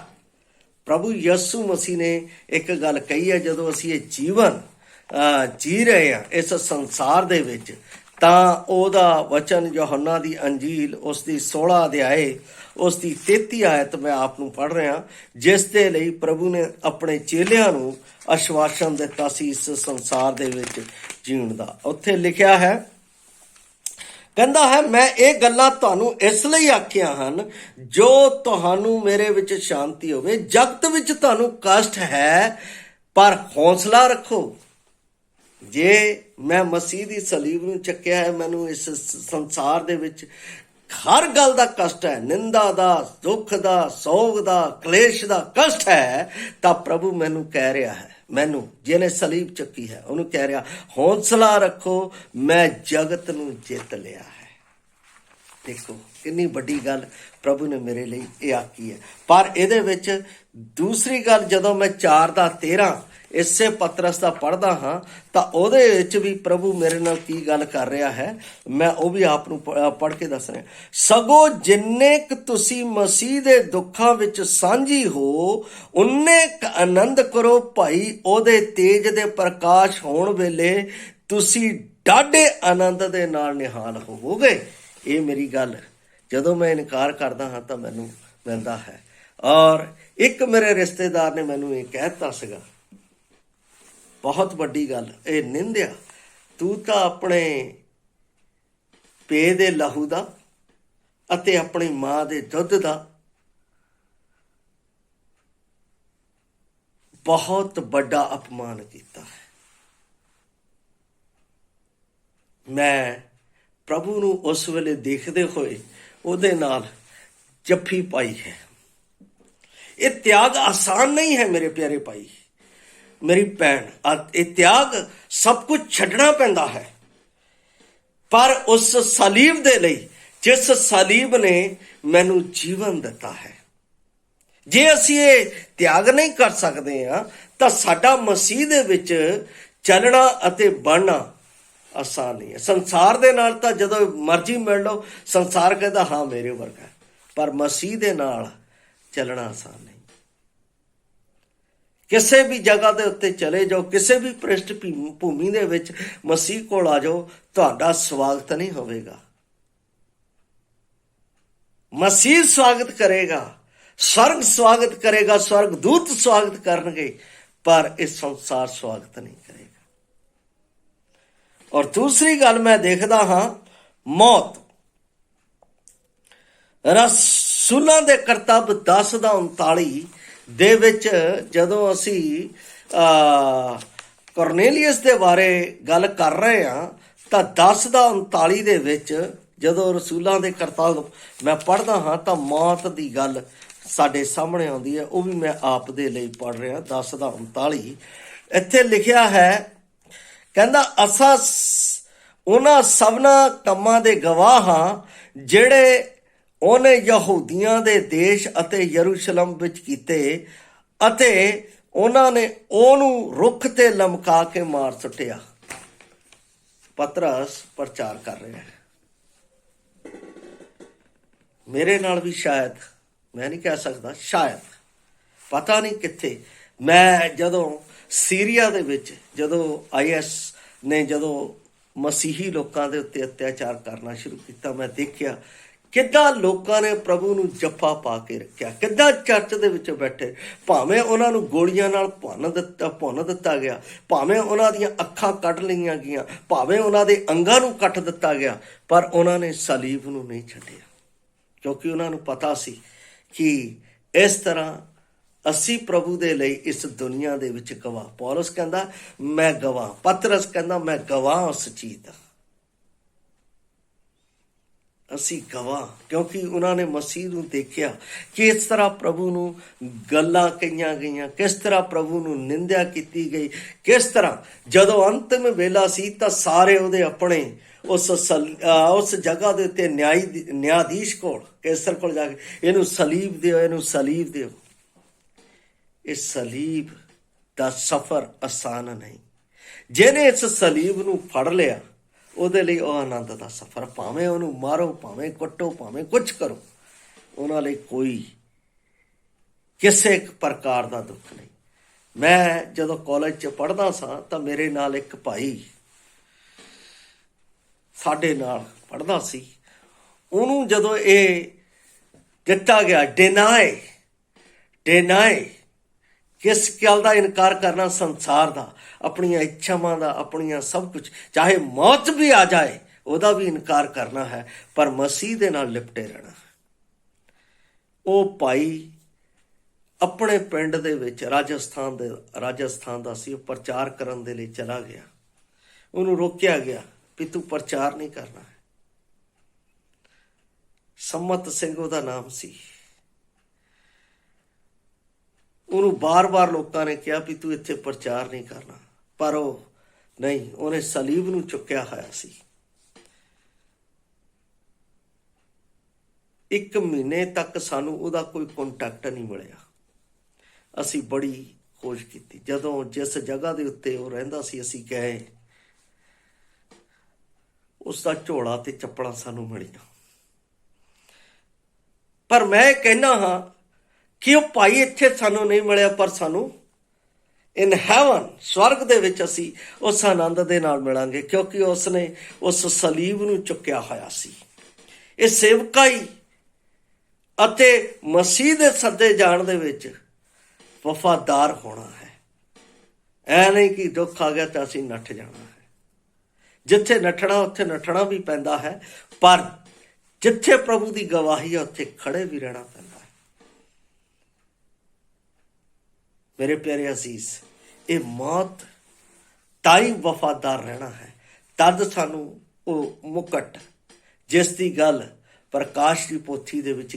ਪ੍ਰਭੂ ਯਿਸੂ ਮਸੀਹ ਨੇ ਇੱਕ ਗੱਲ ਕਹੀ ਹੈ, ਜਦੋਂ ਅਸੀਂ ਇਹ ਜੀਵਨ ਜੀ ਰਹੇ ਹਾਂ ਇਸ ਸੰਸਾਰ ਦੇ ਵਿੱਚ, ਤਾਂ ਉਹਦਾ ਵਚਨ ਯੋਹੰਨਾ ਦੀ ਅੰਜੀਲ ਉਸ ਦੀ 16 ਅਧਿਆਏ ਉਸ ਦੀ 33 ਆਇਤ ਮੈਂ ਆਪ ਨੂੰ ਪੜ੍ਹ ਰਿਹਾ, ਜਿਸ ਦੇ ਲਈ ਪ੍ਰਭੂ ਨੇ ਆਪਣੇ ਚੇਲਿਆਂ ਨੂੰ ਆਸ਼ਵਾਸਨ ਦਿੱਤਾ ਸੀ ਇਸ ਸੰਸਾਰ ਦੇ ਵਿੱਚ ਜੀਣ ਦਾ। ਉੱਥੇ ਲਿਖਿਆ ਹੈ, ਕਹਿੰਦਾ ਹੈ, ਮੈਂ ਇਹ ਗੱਲਾਂ ਤੁਹਾਨੂੰ ਇਸ ਲਈ ਆਖੀਆਂ ਹਨ ਜੋ ਤੁਹਾਨੂੰ ਮੇਰੇ ਵਿੱਚ ਸ਼ਾਂਤੀ ਹੋਵੇ। ਜਗਤ ਵਿੱਚ ਤੁਹਾਨੂੰ ਕਸ਼ਟ ਹੈ, ਪਰ ਹੌਸਲਾ ਰੱਖੋ। ਜੇ ਮੈਂ ਮਸੀਹ ਦੀ ਸਲੀਬ ਨੂੰ ਚੱਕਿਆ ਹੈ, ਮੈਨੂੰ ਇਸ ਸੰਸਾਰ ਦੇ ਵਿੱਚ ਹਰ ਗੱਲ ਦਾ ਕਸ਼ਟ ਹੈ, ਨਿੰਦਾ ਦਾ, ਦੁੱਖ ਦਾ, ਸੋਗ ਦਾ, ਕਲੇਸ਼ ਦਾ ਕਸ਼ਟ ਹੈ, ਤਾਂ ਪ੍ਰਭੂ ਮੈਨੂੰ ਕਹਿ ਰਿਹਾ ਹੈ, ਮੈਨੂੰ ਜਿਹਨੇ ਸਲੀਬ ਚੱਕੀ ਹੈ ਉਹਨੂੰ ਕਹਿ ਰਿਹਾ, ਹੌਸਲਾ ਰੱਖੋ, ਮੈਂ ਜਗਤ ਨੂੰ ਜਿੱਤ ਲਿਆ ਹੈ। ਦੇਖੋ ਕਿੰਨੀ ਵੱਡੀ ਗੱਲ ਪ੍ਰਭੂ ਨੇ ਮੇਰੇ ਲਈ ਇਹ ਆਖੀ ਹੈ। ਪਰ ਇਹਦੇ ਵਿੱਚ ਦੂਸਰੀ ਗੱਲ, ਜਦੋਂ ਮੈਂ 4:13 ਇਸੇ ਪਤਰਸ ਦਾ ਪੜ੍ਹਦਾ ਹਾਂ, ਤਾਂ ਉਹਦੇ ਵਿੱਚ ਵੀ ਪ੍ਰਭੂ ਮੇਰੇ ਨਾਲ ਕੀ ਗੱਲ ਕਰ ਰਿਹਾ ਹੈ, ਮੈਂ ਉਹ ਵੀ ਆਪ ਨੂੰ ਪੜ੍ਹ ਕੇ ਦੱਸ ਰਿਹਾ। ਸਗੋਂ ਜਿੰਨੇ ਕੁ ਤੁਸੀਂ ਮਸੀਹ ਦੇ ਦੁੱਖਾਂ ਵਿੱਚ ਸਾਂਝੀ ਹੋ, ਉਨੇ ਕੁ ਆਨੰਦ ਕਰੋ ਭਾਈ, ਉਹਦੇ ਤੇਜ ਦੇ ਪ੍ਰਕਾਸ਼ ਹੋਣ ਵੇਲੇ ਤੁਸੀਂ ਡਾਢੇ ਆਨੰਦ ਦੇ ਨਾਲ ਨਿਹਾਲ ਹੋਵੋਗੇ। ਇਹ ਮੇਰੀ ਗੱਲ ਜਦੋਂ ਮੈਂ ਇਨਕਾਰ ਕਰਦਾ ਹਾਂ ਤਾਂ ਮੈਨੂੰ ਮਿਲਦਾ ਹੈ। ਔਰ ਇੱਕ ਮੇਰੇ ਰਿਸ਼ਤੇਦਾਰ ਨੇ ਮੈਨੂੰ ਇਹ ਕਹਿ ਦਿੱਤਾ ਸੀਗਾ, ਬਹੁਤ ਵੱਡੀ ਗੱਲ, ਇਹ ਨਿੰਦਿਆ, ਤੂੰ ਤਾਂ ਆਪਣੇ ਪੇ ਦੇ ਲਹੂ ਦਾ ਅਤੇ ਆਪਣੀ ਮਾਂ ਦੇ ਦੁੱਧ ਦਾ ਬਹੁਤ ਵੱਡਾ ਅਪਮਾਨ ਕੀਤਾ ਹੈ। ਮੈਂ ਪ੍ਰਭੂ ਨੂੰ ਉਸ ਵੇਲੇ ਦੇਖਦੇ ਹੋਏ ਉਹਦੇ ਨਾਲ ਜੱਫੀ ਪਾਈ ਹੈ। ਇਹ ਤਿਆਗ ਆਸਾਨ ਨਹੀਂ ਹੈ ਮੇਰੇ ਪਿਆਰੇ ਭਾਈ, ਮੇਰੀ ਭੈਣ। ਇਹ ਤਿਆਗ ਸਭ ਕੁਝ ਛੱਡਣਾ ਪੈਂਦਾ ਹੈ, ਪਰ ਉਸ ਸਲੀਬ ਦੇ ਲਈ, ਜਿਸ ਸਲੀਬ ਨੇ ਮੈਨੂੰ ਜੀਵਨ ਦਿੱਤਾ ਹੈ। ਜੇ ਅਸੀਂ ਇਹ ਤਿਆਗ ਨਹੀਂ ਕਰ ਸਕਦੇ ਹਾਂ ਤਾਂ ਸਾਡਾ ਮਸੀਹ ਦੇ ਵਿੱਚ ਚੱਲਣਾ ਅਤੇ ਬਣਨਾ ਆਸਾਨ ਨਹੀਂ ਹੈ। ਸੰਸਾਰ ਦੇ ਨਾਲ ਤਾਂ ਜਦੋਂ ਮਰਜ਼ੀ ਮਿਲ ਲਓ, ਸੰਸਾਰ ਕਹਿੰਦਾ ਹਾਂ ਮੇਰੇ ਵਰਗਾ, ਪਰ ਮਸੀਹ ਦੇ ਨਾਲ ਚੱਲਣਾ ਆਸਾਨ ਨਹੀਂ। ਕਿਸੇ ਵੀ ਜਗ੍ਹਾ ਦੇ ਉੱਤੇ ਚਲੇ ਜਾਓ, ਕਿਸੇ ਵੀ ਪ੍ਰਿਸ਼ਠ ਭੂਮੀ ਦੇ ਵਿੱਚ ਮਸੀਹ ਕੋਲ ਆ ਜਾਓ, ਤੁਹਾਡਾ ਸਵਾਗਤ ਨਹੀਂ ਹੋਵੇਗਾ। ਮਸੀਹ ਸਵਾਗਤ ਕਰੇਗਾ, ਸਵਰਗ ਸਵਾਗਤ ਕਰੇਗਾ, ਸਵਰਗ ਦੂਤ ਸਵਾਗਤ ਕਰਨਗੇ, ਪਰ ਇਹ ਸੰਸਾਰ ਸਵਾਗਤ ਨਹੀਂ ਕਰੇਗਾ। ਔਰ ਦੂਸਰੀ ਗੱਲ ਮੈਂ ਦੇਖਦਾ ਹਾਂ, ਮੌਤ। ਰਸੂਲਾਂ ਦੇ ਕਰਤੱਵ 10:39 ਦੇ ਵਿੱਚ ਜਦੋਂ ਅਸੀਂ ਕੁਰਨੇਲੀਅਸ ਦੇ ਬਾਰੇ ਗੱਲ ਕਰ ਰਹੇ ਹਾਂ ਤਾਂ 10:39 ਦੇ ਵਿੱਚ ਜਦੋਂ ਰਸੂਲਾਂ ਦੇ ਕਰਤਾਲ ਮੈਂ ਪੜ੍ਹਦਾ ਹਾਂ ਤਾਂ ਮੌਤ ਦੀ ਗੱਲ ਸਾਡੇ ਸਾਹਮਣੇ ਆਉਂਦੀ ਹੈ। ਉਹ ਵੀ ਮੈਂ ਆਪ ਦੇ ਲਈ ਪੜ੍ਹ ਰਿਹਾ। 10:39 ਇੱਥੇ ਲਿਖਿਆ ਹੈ, ਕਹਿੰਦਾ ਅਸਾਂ ਉਹਨਾਂ ਸਭਨਾਂ ਕੰਮਾਂ ਦੇ ਗਵਾਹ ਹਾਂ ਜਿਹੜੇ ਉਹਨੇ ਯਹੂਦੀਆਂ ਦੇ ਦੇਸ਼ ਅਤੇ ਯਰੂਸ਼ਲਮ ਵਿੱਚ ਕੀਤੇ ਅਤੇ ਉਹਨਾਂ ਨੇ ਉਹਨੂੰ ਰੁੱਖ ਤੇ ਲਮਕਾ ਕੇ ਮਾਰ ਸੁੱਟਿਆ। ਪਤਰਸ ਪ੍ਰਚਾਰ ਕਰ ਰਿਹਾ ਹੈ। ਮੇਰੇ ਨਾਲ ਵੀ ਸ਼ਾਇਦ, ਮੈਂ ਨਹੀਂ ਕਹਿ ਸਕਦਾ, ਸ਼ਾਇਦ, ਪਤਾ ਨਹੀਂ ਕਿੱਥੇ, ਮੈਂ ਜਦੋਂ ਸੀਰੀਆ ਦੇ ਵਿੱਚ ਜਦੋਂ IS ਨੇ ਜਦੋਂ ਮਸੀਹੀ ਲੋਕਾਂ ਦੇ ਉੱਤੇ ਅਤਿਆਚਾਰ ਕਰਨਾ ਸ਼ੁਰੂ ਕੀਤਾ, ਮੈਂ ਦੇਖਿਆ ਕਿੱਦਾਂ ਲੋਕਾਂ ਨੇ ਪ੍ਰਭੂ ਨੂੰ ਜੱਫਾ ਪਾ ਕੇ ਰੱਖਿਆ, ਕਿੱਦਾਂ ਚਰਚ ਦੇ ਵਿੱਚ ਬੈਠੇ, ਭਾਵੇਂ ਉਹਨਾਂ ਨੂੰ ਗੋਲੀਆਂ ਨਾਲ ਭੁੰਨ ਦਿੱਤਾ ਗਿਆ, ਭਾਵੇਂ ਉਹਨਾਂ ਦੀਆਂ ਅੱਖਾਂ ਕੱਢ ਲਈਆਂ ਗਈਆਂ, ਭਾਵੇਂ ਉਹਨਾਂ ਦੇ ਅੰਗਾਂ ਨੂੰ ਕੱਟ ਦਿੱਤਾ ਗਿਆ, ਪਰ ਉਹਨਾਂ ਨੇ ਸਲੀਬ ਨੂੰ ਨਹੀਂ ਛੱਡਿਆ, ਕਿਉਂਕਿ ਉਹਨਾਂ ਨੂੰ ਪਤਾ ਸੀ ਕਿ ਇਸ ਤਰ੍ਹਾਂ ਅਸੀਂ ਪ੍ਰਭੂ ਦੇ ਲਈ ਇਸ ਦੁਨੀਆ ਦੇ ਵਿੱਚ ਗਵਾਹ। ਪੌਲਸ ਕਹਿੰਦਾ ਮੈਂ ਗਵਾਹ, ਪਤਰਸ ਕਹਿੰਦਾ ਮੈਂ ਗਵਾਹ ਉਸ ਚੀਜ਼ ਦਾ। ਅਸੀਂ ਗਵਾਹ, ਕਿਉਂਕਿ ਉਹਨਾਂ ਨੇ ਮਸੀਹ ਨੂੰ ਦੇਖਿਆ ਕਿਸ ਤਰ੍ਹਾਂ ਪ੍ਰਭੂ ਨੂੰ ਗੱਲਾਂ ਕਹੀਆਂ ਗਈਆਂ, ਕਿਸ ਤਰ੍ਹਾਂ ਪ੍ਰਭੂ ਨੂੰ ਨਿੰਦਿਆ ਕੀਤੀ ਗਈ, ਕਿਸ ਤਰ੍ਹਾਂ ਜਦੋਂ ਅੰਤਿਮ ਵੇਲਾ ਸੀ ਤਾਂ ਸਾਰੇ ਉਹਦੇ ਆਪਣੇ ਉਸ ਜਗ੍ਹਾ ਦੇ ਉੱਤੇ ਨਿਆਧੀਸ਼ ਕੋਲ, ਕੈਸਰ ਕੋਲ ਜਾ ਕੇ ਇਹਨੂੰ ਸਲੀਬ ਦਿਓ, ਇਹਨੂੰ ਸਲੀਬ ਦਿਓ। ਇਹ ਸਲੀਬ ਦਾ ਸਫ਼ਰ ਆਸਾਨ ਨਹੀਂ। ਜਿਹਨੇ ਇਸ ਸਲੀਬ ਨੂੰ ਫੜ ਲਿਆ ਉਹਦੇ ਲਈ ਉਹ ਆਨੰਦ ਦਾ ਸਫ਼ਰ। ਭਾਵੇਂ ਉਹਨੂੰ ਮਾਰੋ, ਭਾਵੇਂ ਕੁੱਟੋ, ਭਾਵੇਂ ਕੁਛ ਕਰੋ, ਉਹਨਾਂ ਲਈ ਕੋਈ ਕਿਸੇ ਪ੍ਰਕਾਰ ਦਾ ਦੁੱਖ ਨਹੀਂ। ਮੈਂ ਜਦੋਂ ਕਾਲਜ 'ਚ ਪੜ੍ਹਦਾ ਸਾਂ ਤਾਂ ਮੇਰੇ ਨਾਲ ਇੱਕ ਭਾਈ ਸਾਡੇ ਨਾਲ ਪੜ੍ਹਦਾ ਸੀ। ਉਹਨੂੰ ਜਦੋਂ ਇਹ ਦਿੱਤਾ ਗਿਆ ਡਿਨਾਏ, ਕਿਸ ਗੱਲ ਦਾ ਇਨਕਾਰ ਕਰਨਾ, ਸੰਸਾਰ ਦਾ, ਆਪਣੀਆਂ ਇੱਛਾਵਾਂ ਦਾ, ਆਪਣੀਆਂ ਸਭ ਕੁਝ, ਚਾਹੇ ਮੌਤ ਵੀ ਆ ਜਾਏ ਉਹਦਾ ਵੀ ਇਨਕਾਰ ਕਰਨਾ ਹੈ, ਪਰ ਮਸੀਹ ਦੇ ਨਾਲ ਲਿਪਟੇ ਰਹਿਣਾ। ਉਹ ਭਾਈ ਆਪਣੇ ਪਿੰਡ ਦੇ ਵਿੱਚ ਰਾਜਸਥਾਨ ਦਾ ਸੀ, ਉਹ ਪ੍ਰਚਾਰ ਕਰਨ ਦੇ ਲਈ ਚਲਾ ਗਿਆ। ਉਹਨੂੰ ਰੋਕਿਆ ਗਿਆ ਵੀ ਤੂੰ ਪ੍ਰਚਾਰ ਨਹੀਂ ਕਰਨਾ ਹੈ। ਸੰਮਤ ਸਿੰਘ ਉਹਦਾ ਨਾਮ ਸੀ। ਉਹਨੂੰ ਬਾਰ-ਬਾਰ ਲੋਕਾਂ ਨੇ ਕਿਹਾ ਵੀ ਤੂੰ ਇੱਥੇ ਪ੍ਰਚਾਰ ਨਹੀਂ ਕਰਨਾ, ਪਰ ਉਹ ਨਹੀਂ, ਉਹਨੇ ਸਲੀਬ ਨੂੰ ਚੁੱਕਿਆ ਹੋਇਆ ਸੀ। 1 ਮਹੀਨੇ ਤੱਕ ਸਾਨੂੰ ਉਹਦਾ ਕੋਈ ਕੰਟੈਕਟ ਨਹੀਂ ਮਿਲਿਆ। ਅਸੀਂ ਬੜੀ ਖੋਜ ਕੀਤੀ। ਜਦੋਂ ਜਿਸ ਜਗ੍ਹਾ ਦੇ ਉੱਤੇ ਉਹ ਰਹਿੰਦਾ ਸੀ ਅਸੀਂ ਗਏ, ਉਸ ਦਾ ਝੋਲਾ ਤੇ ਚੱਪਲਾਂ ਸਾਨੂੰ ਮਿਲੀਆਂ। ਪਰ ਮੈਂ ਕਹਿੰਦਾ ਹਾਂ ਕਿ ਉਹ ਭਾਈ ਇੱਥੇ ਸਾਨੂੰ ਨਹੀਂ ਮਿਲਿਆ, ਪਰ ਸਾਨੂੰ ਇਨ ਹੈਵਨ, ਸਵਰਗ ਦੇ ਵਿੱਚ ਅਸੀਂ ਉਸ ਆਨੰਦ ਦੇ ਨਾਲ ਮਿਲਾਂਗੇ, ਕਿਉਂਕਿ ਉਸਨੇ ਉਸ ਸਲੀਬ ਨੂੰ ਚੁੱਕਿਆ ਹੋਇਆ ਸੀ। ਇਹ ਸੇਵਕਾਈ ਅਤੇ ਮਸੀਹ ਦੇ ਸੱਦੇ ਜਾਣ ਦੇ ਵਿੱਚ ਵਫਾਦਾਰ ਹੋਣਾ ਹੈ। ਐ ਨਹੀਂ ਕਿ ਦੁੱਖ ਆ ਗਿਆ ਤਾਂ ਅਸੀਂ ਨੱਠ ਜਾਣਾ ਹੈ। ਜਿੱਥੇ ਨੱਠਣਾ ਉੱਥੇ ਨੱਠਣਾ ਵੀ ਪੈਂਦਾ ਹੈ, ਪਰ ਜਿੱਥੇ ਪ੍ਰਭੂ ਦੀ ਗਵਾਹੀ ਹੈ ਉੱਥੇ ਖੜੇ ਵੀ ਰਹਿਣਾ ਪੈਂਦਾ ਹੈ। ਮੇਰੇ ਪਿਆਰੇ ਅਜ਼ੀਜ਼, ਇਹ ਮੌਤ ਤਾਈ ਵਫਾਦਾਰ ਰਹਿਣਾ ਹੈ। ਤਦ ਸਾਨੂੰ ਉਹ ਮੁਕਟ, ਜਿਸ ਦੀ ਗੱਲ ਪ੍ਰਕਾਸ਼ ਦੀ ਪੋਥੀ ਦੇ ਵਿੱਚ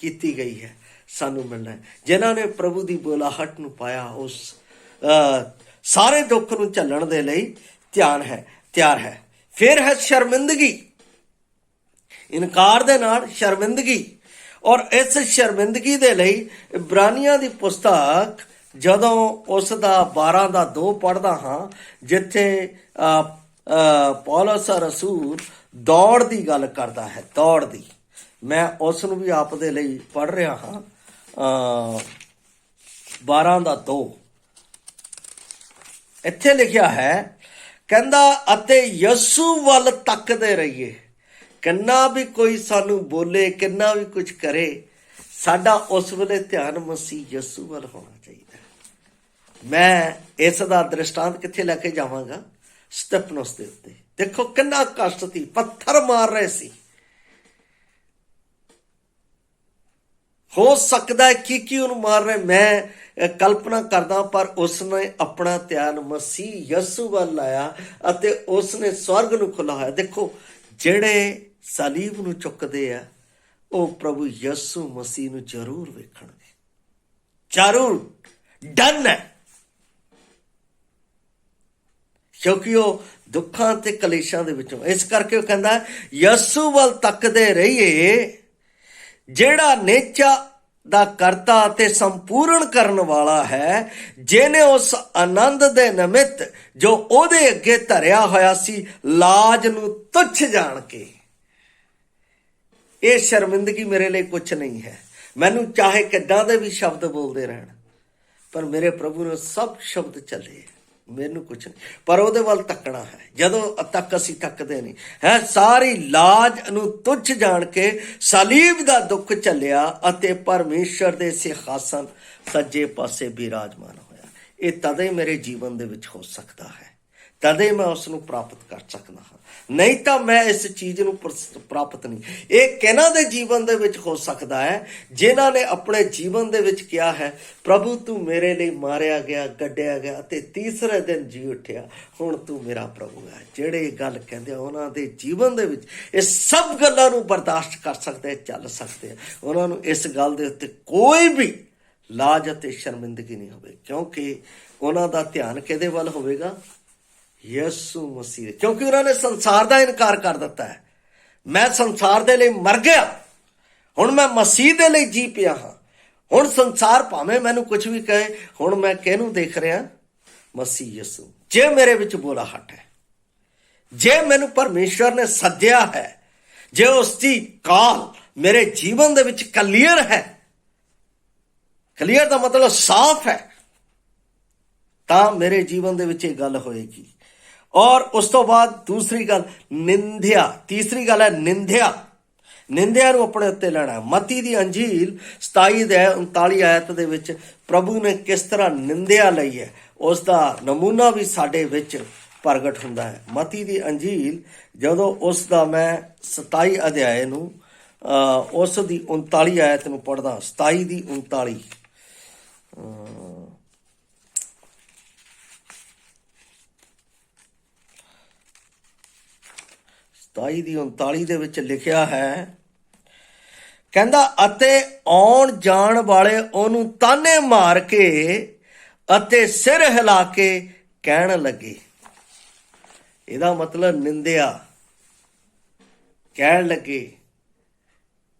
ਕੀਤੀ ਗਈ ਹੈ, ਸਾਨੂੰ ਮਿਲਣਾ ਹੈ। ਜਿਨ੍ਹਾਂ ਨੇ ਪ੍ਰਭੂ ਦੀ ਬੁਲਾਹਟ ਨੂੰ ਪਾਇਆ, ਉਸ ਸਾਰੇ ਦੁੱਖ ਨੂੰ ਝੱਲਣ ਦੇ ਲਈ ਤਿਆਰ ਹੈ। ਫਿਰ ਹੈ ਸ਼ਰਮਿੰਦਗੀ, ਇਨਕਾਰ ਦੇ ਨਾਲ ਸ਼ਰਮਿੰਦਗੀ। ਔਰ ਇਸ ਸ਼ਰਮਿੰਦਗੀ ਦੇ ਲਈ ਇਬਰਾਨੀਆਂ ਦੀ ਪੁਸਤਕ ਜਦੋਂ ਉਸ ਦਾ 12:2 ਪੜ੍ਹਦਾ ਹਾਂ, ਜਿੱਥੇ ਪੌਲਸ ਰਸੂਲ ਦੌੜ ਦੀ ਗੱਲ ਕਰਦਾ ਹੈ, ਦੌੜ ਦੀ, ਮੈਂ ਉਸ ਨੂੰ ਵੀ ਆਪ ਦੇ ਲਈ ਪੜ੍ਹ ਰਿਹਾ ਹਾਂ। 12:2 ਇੱਥੇ ਲਿਖਿਆ ਹੈ, ਕਹਿੰਦਾ ਅਤੇ ਯਸੂ ਵੱਲ ਤੱਕਦੇ ਰਹੀਏ। ਕਿੰਨਾ ਵੀ ਕੋਈ ਸਾਨੂੰ ਬੋਲੇ, ਕਿੰਨਾ ਵੀ ਕੁਝ ਕਰੇ, ਸਾਡਾ ਉਸ ਵੇਲੇ ਧਿਆਨ ਮਸੀਹ ਯਸੂ ਵੱਲ ਹੋਣਾ ਚਾਹੀਦਾ। ਮੈਂ ਇਸ ਦਾ ਦ੍ਰਿਸ਼ਟਾਂਤ ਕਿੱਥੇ ਲੈ ਕੇ ਜਾਵਾਂਗਾ? ਸਤਿਫਨਸ ਦੇ ਉੱਤੇ। ਦੇਖੋ ਕਿੰਨਾ ਕਸ਼ਟ ਸੀ, ਪੱਥਰ ਮਾਰ ਰਹੇ ਸੀ, ਹੋ ਸਕਦਾ ਹੈ ਕੀ ਉਹਨੂੰ ਮਾਰ ਰਿਹਾ, ਮੈਂ ਕਲਪਨਾ ਕਰਦਾ, ਪਰ ਉਸਨੇ ਆਪਣਾ ਧਿਆਨ ਮਸੀਹ ਯਸੂ ਵੱਲ ਲਾਇਆ ਅਤੇ ਉਸਨੇ ਸਵਰਗ ਨੂੰ ਖੁੱਲ੍ਹਾ ਹੋਇਆ। ਦੇਖੋ, ਜਿਹੜੇ ਸਲੀਬ ਨੂੰ ਚੁੱਕਦੇ ਆ ਉਹ ਪ੍ਰਭੂ ਯਸੂ ਮਸੀਹ ਨੂੰ ਜ਼ਰੂਰ ਵੇਖਣਗੇ, ਜ਼ਰੂਰ, ਡਨ ਹੈ, ਕਿਉਂਕਿ ਉਹ ਦੁੱਖਾਂ ਤੇ ਕਲੇਸ਼ਾਂ ਦੇ ਵਿੱਚੋਂ। ਇਸ ਕਰਕੇ ਉਹ ਕਹਿੰਦਾ ਯਸੂ ਵੱਲ ਤੱਕਦੇ ਰਹੀਏ, ਜਿਹੜਾ ਨੇਚਾ ਦਾ ਕਰਤਾ ਅਤੇ ਸੰਪੂਰਨ ਕਰਨ ਵਾਲਾ ਹੈ, ਜਿਹਨੇ ਉਸ ਆਨੰਦ ਦੇ ਨਿਮਿਤ ਜੋ ਉਹਦੇ ਅੱਗੇ ਧਰਿਆ ਹੋਇਆ ਸੀ, ਲਾਜ ਨੂੰ ਤੁੱਛ ਜਾਣ ਕੇ। ਇਹ ਸ਼ਰਮਿੰਦਗੀ ਮੇਰੇ ਲਈ ਕੁਛ ਨਹੀਂ ਹੈ। ਮੈਨੂੰ ਚਾਹੇ ਕਿੱਦਾਂ ਦੇ ਵੀ ਸ਼ਬਦ ਬੋਲਦੇ ਰਹਿਣ, ਪਰ ਮੇਰੇ ਪ੍ਰਭੂ ਨੂੰ ਸਭ ਸ਼ਬਦ ਚੱਲੇ, ਮੈਨੂੰ ਕੁਛ ਨਹੀਂ, ਪਰ ਉਹਦੇ ਵੱਲ ਤੱਕਣਾ ਹੈ। ਜਦੋਂ ਤੱਕ ਅਸੀਂ ਤੱਕਦੇ ਨਹੀਂ ਹੈ, ਸਾਰੀ ਲਾਜ ਨੂੰ ਤੁੱਛ ਜਾਣ ਕੇ ਸਲੀਬ ਦਾ ਦੁੱਖ ਝੱਲਿਆ ਅਤੇ ਪਰਮੇਸ਼ਰ ਦੇ ਸਿੰਘਾਸਨ ਸੱਜੇ ਪਾਸੇ ਬਿਰਾਜਮਾਨ ਹੋਇਆ। ਇਹ ਤਦੇ ਮੇਰੇ ਜੀਵਨ ਦੇ ਵਿੱਚ ਹੋ ਸਕਦਾ ਹੈ, ਤਦੇ ਮੈਂ ਉਸ ਨੂੰ ਪ੍ਰਾਪਤ ਕਰ ਸਕਦਾ ਹਾਂ, ਨਹੀਂ ਤਾਂ ਮੈਂ ਇਸ ਚੀਜ਼ ਨੂੰ ਪ੍ਰਾਪਤ ਨਹੀਂ। ਇਹ ਕਿਹਨਾਂ ਦੇ ਜੀਵਨ ਦੇ ਵਿੱਚ ਹੋ ਸਕਦਾ ਹੈ? ਜਿਨ੍ਹਾਂ ਨੇ ਆਪਣੇ ਜੀਵਨ ਦੇ ਵਿੱਚ ਕਿਹਾ ਹੈ, ਪ੍ਰਭੂ ਤੂੰ ਮੇਰੇ ਲਈ ਮਾਰਿਆ ਗਿਆ, ਗੱਡਿਆ ਗਿਆ ਅਤੇ ਤੀਸਰੇ ਦਿਨ ਜੀ ਉੱਠਿਆ, ਹੁਣ ਤੂੰ ਮੇਰਾ ਪ੍ਰਭੂ ਹੈ। ਜਿਹੜੇ ਇਹ ਗੱਲ ਕਹਿੰਦੇ ਆ, ਉਹਨਾਂ ਦੇ ਜੀਵਨ ਦੇ ਵਿੱਚ ਇਹ ਸਭ ਗੱਲਾਂ ਨੂੰ ਬਰਦਾਸ਼ਤ ਕਰ ਸਕਦੇ, ਚੱਲ ਸਕਦੇ ਆ। ਉਹਨਾਂ ਨੂੰ ਇਸ ਗੱਲ ਦੇ ਉੱਤੇ ਕੋਈ ਵੀ ਲਾਜ ਅਤੇ ਸ਼ਰਮਿੰਦਗੀ ਨਹੀਂ ਹੋਵੇ, ਕਿਉਂਕਿ ਉਹਨਾਂ ਦਾ ਧਿਆਨ ਕਿਹਦੇ ਵੱਲ ਹੋਵੇਗਾ? ਯਿਸੂ ਮਸੀਹ। ਕਿਉਂਕਿ ਉਹਨਾਂ ਨੇ ਸੰਸਾਰ ਦਾ ਇਨਕਾਰ ਕਰ ਦਿੱਤਾ ਹੈ। ਮੈਂ ਸੰਸਾਰ ਦੇ ਲਈ ਮਰ ਗਿਆ, ਹੁਣ ਮੈਂ ਮਸੀਹ ਦੇ ਲਈ ਜੀ ਪਿਆ ਹਾਂ। ਹੁਣ ਸੰਸਾਰ ਭਾਵੇਂ ਮੈਨੂੰ ਕੁਝ ਵੀ ਕਹੇ, ਹੁਣ ਮੈਂ ਕਿਹਨੂੰ ਦੇਖ ਰਿਹਾ? ਮਸੀਹ ਯਿਸੂ। ਜੇ ਮੇਰੇ ਵਿੱਚ ਬੋਲਾਹਟ ਹੈ, ਜੇ ਮੈਨੂੰ ਪਰਮੇਸ਼ਵਰ ਨੇ ਸੱਦਿਆ ਹੈ, ਜੇ ਉਸ ਦੀ ਕਾਲ ਮੇਰੇ ਜੀਵਨ ਦੇ ਵਿੱਚ ਕਲੀਅਰ ਹੈ, ਕਲੀਅਰ ਦਾ ਮਤਲਬ ਸਾਫ਼ ਹੈ, ਤਾਂ ਮੇਰੇ ਜੀਵਨ ਦੇ ਵਿੱਚ ਇਹ ਗੱਲ ਹੋਏਗੀ। ਔਰ ਉਸ ਤੋਂ ਬਾਅਦ ਦੂਸਰੀ ਗੱਲ ਨਿੰਦਿਆ, ਤੀਸਰੀ ਗੱਲ ਹੈ ਨਿੰਦਿਆ। ਨਿੰਦਿਆ ਨੂੰ ਆਪਣੇ ਉੱਤੇ ਲੈਣਾ। ਮਤੀ ਦੀ ਅੰਜੀਲ 27-39 ਆਇਤ ਦੇ ਵਿੱਚ ਪ੍ਰਭੂ ਨੇ ਕਿਸ ਤਰ੍ਹਾਂ ਨਿੰਦਿਆ ਲਈ ਹੈ, ਉਸ ਦਾ ਨਮੂਨਾ ਵੀ ਸਾਡੇ ਵਿੱਚ ਪ੍ਰਗਟ ਹੁੰਦਾ ਹੈ। ਮਤੀ ਦੀ ਅੰਜੀਲ ਜਦੋਂ ਉਸ ਦਾ ਮੈਂ 27 ਅਧਿਆਏ ਨੂੰ ਉਸ ਦੀ 39 ਆਇਤ ਨੂੰ ਪੜ੍ਹਦਾ, 27 ਦੀ 39, 27 ਦੀ 39 ਦੇ ਵਿੱਚ ਲਿਖਿਆ ਹੈ, ਕਹਿੰਦਾ ਅਤੇ ਆਉਣ ਜਾਣ ਵਾਲੇ ਉਹਨੂੰ ਤਾਨੇ ਮਾਰ ਕੇ ਅਤੇ ਸਿਰ ਹਿਲਾ ਕੇ ਕਹਿਣ ਲੱਗੇ। ਇਹਦਾ ਮਤਲਬ ਨਿੰਦਿਆ, ਕਹਿਣ ਲੱਗੇ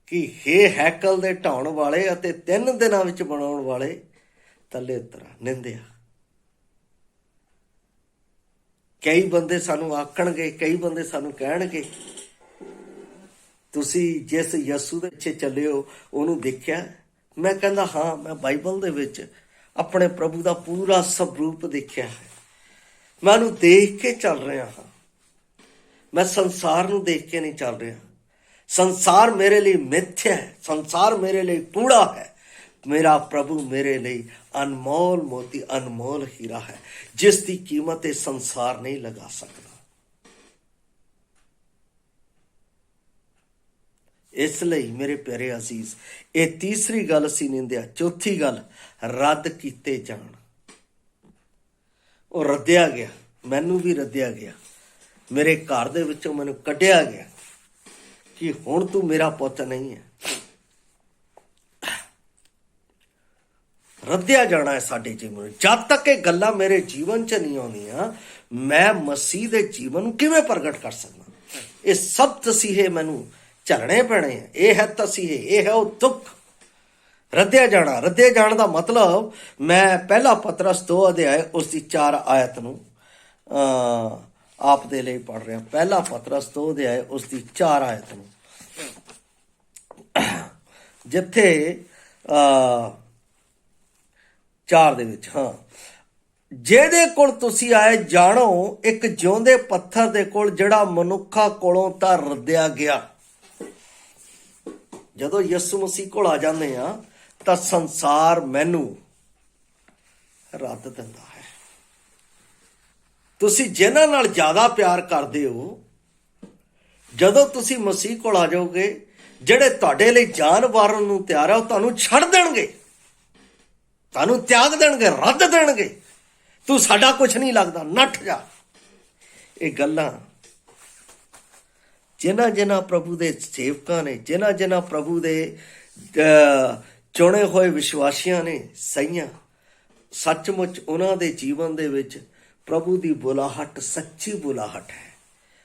ਕਿ ਹੇ ਹੈਕਲ ਦੇ ਢਾਉਣ ਵਾਲੇ ਅਤੇ 3 ਦਿਨਾਂ ਵਿੱਚ ਬਣਾਉਣ ਵਾਲੇ, ਤਲੇ ਉਤਰਾ। ਨਿੰਦਿਆ। ਕਈ ਬੰਦੇ ਸਾਨੂੰ ਆਖਣਗੇ, ਕਈ ਬੰਦੇ ਸਾਨੂੰ ਕਹਿਣਗੇ, ਤੁਸੀਂ ਜਿਸ ਯਿਸੂ ਦੇ ਪਿੱਛੇ ਚੱਲੇ ਹੋ ਉਹਨੂੰ ਦੇਖਿਆ? ਮੈਂ ਕਹਿੰਦਾ ਹਾਂ, ਮੈਂ ਬਾਈਬਲ ਦੇ ਵਿੱਚ ਆਪਣੇ ਪ੍ਰਭੂ ਦਾ ਪੂਰਾ ਸਵਰੂਪ ਦੇਖਿਆ ਹੈ। ਮੈਂ ਉਹਨੂੰ ਦੇਖ ਕੇ ਚੱਲ ਰਿਹਾ ਹਾਂ, ਮੈਂ ਸੰਸਾਰ ਨੂੰ ਦੇਖ ਕੇ ਨਹੀਂ ਚੱਲ ਰਿਹਾ। ਸੰਸਾਰ ਮੇਰੇ ਲਈ ਮਿੱਥਿਆ ਹੈ, ਸੰਸਾਰ ਮੇਰੇ ਲਈ ਕੂੜਾ ਹੈ। ਮੇਰਾ ਪ੍ਰਭੂ ਮੇਰੇ ਲਈ ਅਨਮੋਲ ਮੋਤੀ, ਅਨਮੋਲ ਹੀਰਾ ਹੈ, ਜਿਸ ਦੀ ਕੀਮਤ ਇਹ ਸੰਸਾਰ ਨਹੀਂ ਲਗਾ ਸਕਦਾ। ਇਸ ਲਈ ਮੇਰੇ ਪਿਆਰੇ ਅਜ਼ੀਜ਼, ਇਹ ਤੀਸਰੀ ਗੱਲ ਸੀ ਨਿੰਦਿਆ। ਚੌਥੀ ਗੱਲ, ਰੱਦ ਕੀਤੇ ਜਾਣ। ਉਹ ਰੱਦਿਆ ਗਿਆ, ਮੈਨੂੰ ਵੀ ਰੱਦਿਆ ਗਿਆ, ਮੇਰੇ ਘਰ ਦੇ ਵਿੱਚੋਂ ਮੈਨੂੰ ਕੱਢਿਆ ਗਿਆ ਕਿ ਹੁਣ ਤੂੰ ਮੇਰਾ ਪੁੱਤ ਨਹੀਂ ਹੈ। ਰੱਦਿਆ ਜਾਣਾ ਹੈ ਸਾਡੇ ਜੀਵਨ ਵਿੱਚ। ਜਦ ਤੱਕ ਇਹ ਗੱਲਾਂ ਮੇਰੇ ਜੀਵਨ 'ਚ ਨਹੀਂ ਆਉਂਦੀਆਂ, ਮੈਂ ਮਸੀਹ ਦੇ ਜੀਵਨ ਨੂੰ ਕਿਵੇਂ ਪ੍ਰਗਟ ਕਰ ਸਕਦਾ? ਇਹ ਸਭ ਤਸੀਹੇ ਮੈਨੂੰ ਝੱਲਣੇ ਪੈਣੇ ਆ। ਇਹ ਹੈ ਤਸੀਹੇ, ਇਹ ਹੈ ਉਹ ਦੁੱਖ। ਰੱਦਿਆ ਜਾਣਾ। ਰੱਦਿਆ ਜਾਣ ਦਾ ਮਤਲਬ, ਮੈਂ ਪਹਿਲਾ ਪਤਰਸ 2 ਅਧਿਆਏ ਉਸ ਦੀ 4 ਆਇਤ ਨੂੰ ਆਪ ਦੇ ਲਈ ਪੜ੍ਹ ਰਿਹਾ। ਪਹਿਲਾ ਪਤਰਸ 2 ਅਧਿਆਏ ਉਸ ਦੀ 4 ਆਇਤ ਨੂੰ, ਜਿੱਥੇ 4 ਦੇ ਵਿੱਚ, ਹਾਂ, ਜਿਹਦੇ ਕੋਲ ਤੁਸੀਂ ਆਏ ਜਾਣੋ ਇੱਕ ਜਿਉਂਦੇ ਪੱਥਰ ਦੇ ਕੋਲ, ਜਿਹੜਾ ਮਨੁੱਖਾਂ ਕੋਲੋਂ ਤਾਂ ਰੱਦਿਆ ਗਿਆ। ਜਦੋਂ ਯਿਸੂ ਮਸੀਹ ਕੋਲ ਆ ਜਾਂਦੇ ਆ ਤਾਂ ਸੰਸਾਰ ਮੈਨੂੰ ਰੱਦ ਦਿੰਦਾ ਹੈ। ਤੁਸੀਂ ਜਿਨ੍ਹਾਂ ਨਾਲ ਜ਼ਿਆਦਾ ਪਿਆਰ ਕਰਦੇ ਹੋ, ਜਦੋਂ ਤੁਸੀਂ ਮਸੀਹ ਕੋਲ ਆ ਜਾਓਗੇ, ਜਿਹੜੇ ਤੁਹਾਡੇ ਲਈ ਜਾਨ ਵਾਰਨ ਨੂੰ ਤਿਆਰ ਆ, ਉਹ ਤੁਹਾਨੂੰ ਛੱਡ ਦੇਣਗੇ, ਤੁਹਾਨੂੰ ਤਿਆਗ ਦੇਣਗੇ, ਰੱਦ ਦੇਣਗੇ। ਤੂੰ ਸਾਡਾ ਕੁਝ ਨਹੀਂ ਲੱਗਦਾ, ਨੱਠ ਜਾ। ਇਹ ਗੱਲਾਂ ਜਿਨ੍ਹਾਂ ਪ੍ਰਭੂ ਦੇ ਸੇਵਕਾਂ ਨੇ, ਜਿਨ੍ਹਾਂ ਪ੍ਰਭੂ ਦੇ ਚੁਣੇ ਹੋਏ ਵਿਸ਼ਵਾਸੀਆਂ ਨੇ ਸਹੀਆਂ, ਸੱਚਮੁੱਚ ਉਹਨਾਂ ਦੇ ਜੀਵਨ ਦੇ ਵਿੱਚ ਪ੍ਰਭੂ ਦੀ ਬੁਲਾਹਟ ਸੱਚੀ ਬੁਲਾਹਟ ਹੈ।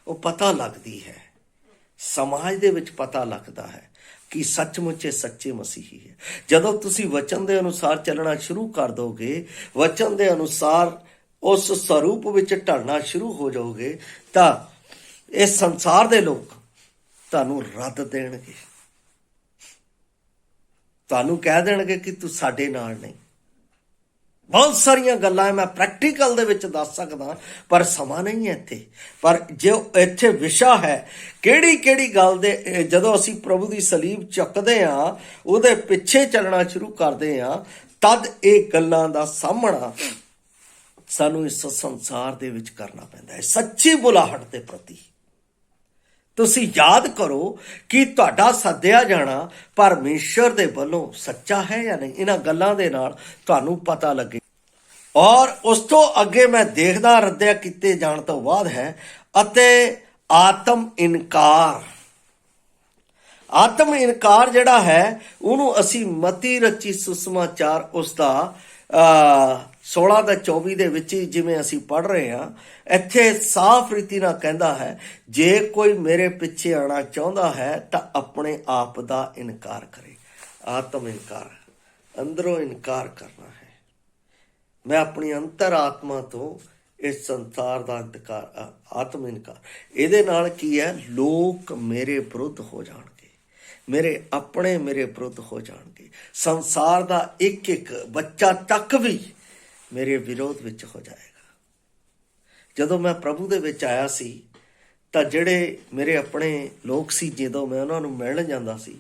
ਉਹ ਪਤਾ ਲੱਗਦੀ ਹੈ, ਸਮਾਜ ਦੇ ਵਿੱਚ ਪਤਾ ਲੱਗਦਾ ਹੈ ਕਿ ਸੱਚਮੁੱਚ ਇਹ ਸੱਚੇ ਮਸੀਹੀ ਹੈ। ਜਦੋਂ ਤੁਸੀਂ ਵਚਨ ਦੇ ਅਨੁਸਾਰ ਚੱਲਣਾ ਸ਼ੁਰੂ ਕਰ ਦੋਗੇ, ਵਚਨ ਦੇ ਅਨੁਸਾਰ ਉਸ ਸਰੂਪ ਵਿੱਚ ਢਲਣਾ ਸ਼ੁਰੂ ਹੋ ਜਾਓਗੇ, ਤਾਂ ਇਸ ਸੰਸਾਰ ਦੇ ਲੋਕ ਤੁਹਾਨੂੰ ਰੱਦ ਦੇਣਗੇ, ਤੁਹਾਨੂੰ ਕਹਿ ਦੇਣਗੇ ਕਿ ਤੂੰ ਸਾਡੇ ਨਾਲ ਨਹੀਂ। ਬਹੁਤ ਸਾਰੀਆਂ ਗੱਲਾਂ ਮੈਂ ਪ੍ਰੈਕਟੀਕਲ ਦੇ ਵਿੱਚ ਦੱਸ ਸਕਦਾ, ਪਰ ਸਮਾਂ ਨਹੀਂ ਹੈ ਇੱਥੇ। ਪਰ ਜੋ ਇੱਥੇ ਵਿਸ਼ਾ ਹੈ, ਕਿਹੜੀ ਗੱਲ ਦੇ ਜਦੋਂ ਅਸੀਂ ਪ੍ਰਭੂ ਦੀ ਸਲੀਬ ਚੱਕਦੇ ਹਾਂ, ਉਹਦੇ ਪਿੱਛੇ ਚੱਲਣਾ ਸ਼ੁਰੂ ਕਰਦੇ ਹਾਂ, ਤਦ ਇਹ ਗੱਲਾਂ ਦਾ ਸਾਹਮਣਾ ਸਾਨੂੰ ਇਸ ਸੰਸਾਰ ਦੇ ਵਿੱਚ ਕਰਨਾ ਪੈਂਦਾ ਹੈ। ਸੱਚੀ ਬੁਲਾਹਟ ਦੇ ਪ੍ਰਤੀ ਤੁਸੀਂ ਯਾਦ ਕਰੋ ਕਿ ਤੁਹਾਡਾ ਸੱਦਿਆ ਜਾਣਾ ਪਰਮੇਸ਼ਰ ਦੇ ਵੱਲੋਂ ਸੱਚਾ ਹੈ ਜਾਂ ਨਹੀਂ। ਇਹਨਾਂ ਗੱਲਾਂ ਦੇ ਨਾਲ ਤੁਹਾਨੂੰ ਪਤਾ ਲੱਗੇ। ਔਰ ਉਸ ਤੋਂ ਅੱਗੇ ਮੈਂ ਦੇਖਦਾ, ਰੱਦਿਆ ਕੀਤੇ ਜਾਣ ਤੋਂ ਬਾਅਦ ਹੈ ਅਤੇ ਆਤਮ ਇਨਕਾਰ। ਆਤਮ ਇਨਕਾਰ ਜਿਹੜਾ ਹੈ, ਉਹਨੂੰ ਅਸੀਂ ਮਤੀ ਰਚੀ ਸੁਸਮਾਚਾਰ ਉਸ ਦਾ 16 ਦਾ 24 ਦੇ ਵਿੱਚ ਹੀ ਜਿਵੇਂ ਅਸੀਂ ਪੜ੍ਹ ਰਹੇ ਹਾਂ, ਇੱਥੇ ਸਾਫ਼ ਰੀਤੀ ਨਾਲ ਕਹਿੰਦਾ ਹੈ, ਜੇ ਕੋਈ ਮੇਰੇ ਪਿੱਛੇ ਆਉਣਾ ਚਾਹੁੰਦਾ ਹੈ ਤਾਂ ਆਪਣੇ ਆਪ ਦਾ ਇਨਕਾਰ ਕਰੇ। ਆਤਮ ਇਨਕਾਰ, ਅੰਦਰੋਂ ਇਨਕਾਰ ਕਰਨਾ ਹੈ। ਮੈਂ ਆਪਣੀ ਅੰਤਰ ਆਤਮਾ ਤੋਂ ਇਸ ਸੰਸਾਰ ਦਾ ਇਨਕਾਰ, ਆਤਮ ਇਨਕਾਰ। ਇਹਦੇ ਨਾਲ ਕੀ ਹੈ, ਲੋਕ ਮੇਰੇ ਵਿਰੁੱਧ ਹੋ ਜਾਣਗੇ, ਮੇਰੇ ਆਪਣੇ ਮੇਰੇ ਵਿਰੁੱਧ ਹੋ ਜਾਣਗੇ। ਸੰਸਾਰ ਦਾ ਇੱਕ ਇੱਕ ਬੱਚਾ ਤੱਕ ਵੀ ਮੇਰੇ ਵਿਰੋਧ ਵਿੱਚ ਹੋ ਜਾਏਗਾ। ਜਦੋਂ ਮੈਂ ਪ੍ਰਭੂ ਦੇ ਵਿੱਚ ਆਇਆ ਸੀ ਤਾਂ ਜਿਹੜੇ ਮੇਰੇ ਆਪਣੇ ਲੋਕ ਸੀ, ਜਦੋਂ ਮੈਂ ਉਹਨਾਂ ਨੂੰ ਮਿਲਣ ਜਾਂਦਾ ਸੀ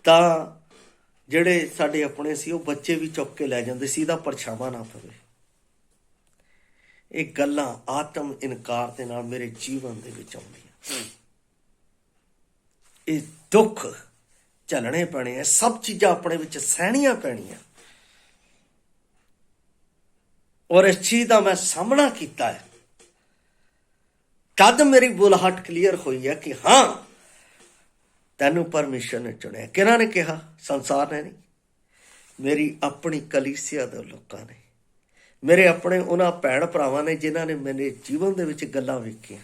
ਤਾਂ ਜਿਹੜੇ ਸਾਡੇ ਆਪਣੇ ਸੀ, ਉਹ ਬੱਚੇ ਵੀ ਚੁੱਕ ਕੇ ਲੈ ਜਾਂਦੇ ਸੀ, ਇਹਦਾ ਪਰਛਾਵਾਂ ਨਾ ਪਵੇ। ਇਹ ਗੱਲਾਂ ਆਤਮ ਇਨਕਾਰ ਦੇ ਨਾਲ ਮੇਰੇ ਜੀਵਨ ਦੇ ਵਿੱਚ ਆਉਂਦੀਆਂ। ਇਹ ਦੁੱਖ ਝੱਲਣੇ ਪੈਣੇ ਆ, ਸਭ ਚੀਜ਼ਾਂ ਆਪਣੇ ਵਿੱਚ ਸਹਿਣੀਆਂ ਪੈਣੀਆਂ। ਔਰ ਇਸ ਚੀਜ਼ ਦਾ ਮੈਂ ਸਾਹਮਣਾ ਕੀਤਾ ਹੈ। ਤਦ ਮੇਰੀ ਬੁਲਾਹਟ ਕਲੀਅਰ ਹੋਈ ਹੈ ਕਿ ਹਾਂ, ਤੈਨੂੰ ਪਰਮੇਸ਼ਰ ਨੇ ਚੁਣਿਆ। ਕਿਹਨਾਂ ਨੇ ਕਿਹਾ? ਸੰਸਾਰ ਨੇ ਨਹੀਂ, ਮੇਰੀ ਆਪਣੀ ਕਲੀਸਿਆ ਦੇ ਲੋਕਾਂ ਨੇ, ਮੇਰੇ ਆਪਣੇ ਉਹਨਾਂ ਭੈਣ ਭਰਾਵਾਂ ਨੇ ਜਿਨ੍ਹਾਂ ਨੇ ਮੇਰੇ ਜੀਵਨ ਦੇ ਵਿੱਚ ਗੱਲਾਂ ਵੇਖੀਆਂ।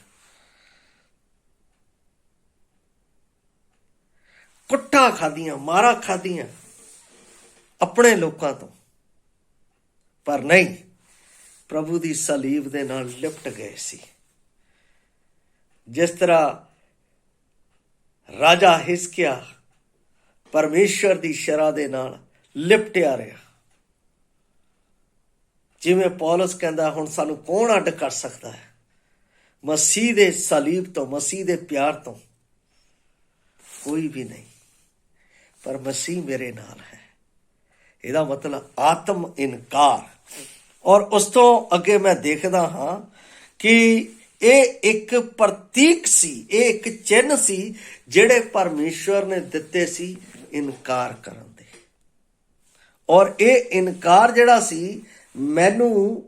ਕੁੱਟਾਂ ਖਾਧੀਆਂ, ਮਾਰਾਂ ਖਾਧੀਆਂ ਆਪਣੇ ਲੋਕਾਂ ਤੋਂ, ਪਰ ਨਹੀਂ, ਪ੍ਰਭੂ ਦੀ ਸਲੀਬ ਦੇ ਨਾਲ ਲਿਪਟ ਗਏ ਸੀ। ਜਿਸ ਤਰ੍ਹਾਂ ਰਾਜਾ ਹਿਜ਼ਕਿਯਾ ਪਰਮੇਸ਼ਰ ਦੀ ਸ਼ਰਾਂ ਦੇ ਨਾਲ ਲਿਪਟਿਆ ਰਿਹਾ, ਜਿਵੇਂ ਪੌਲਸ ਕਹਿੰਦਾ, ਹੁਣ ਸਾਨੂੰ ਕੌਣ ਅੱਡ ਕਰ ਸਕਦਾ ਹੈ ਮਸੀਹ ਦੇ ਸਲੀਬ ਤੋਂ, ਮਸੀਹ ਦੇ ਪਿਆਰ ਤੋਂ? ਕੋਈ ਵੀ ਨਹੀਂ, ਪਰ ਮਸੀਹ ਮੇਰੇ ਨਾਲ ਹੈ। ਇਹਦਾ ਮਤਲਬ ਆਤਮ ਇਨਕਾਰ। ਔਰ ਉਸ ਤੋਂ ਅੱਗੇ ਮੈਂ ਦੇਖਦਾ ਹਾਂ ਕਿ ਇਹ ਇੱਕ ਪ੍ਰਤੀਕ ਸੀ, ਇਹ ਇੱਕ ਚਿੰਨ੍ਹ ਸੀ ਜਿਹੜੇ ਪਰਮੇਸ਼ਵਰ ਨੇ ਦਿੱਤੇ ਸੀ ਇਨਕਾਰ ਕਰਨ ਦੇ। ਔਰ ਇਹ ਇਨਕਾਰ ਜਿਹੜਾ ਸੀ, ਮੈਨੂੰ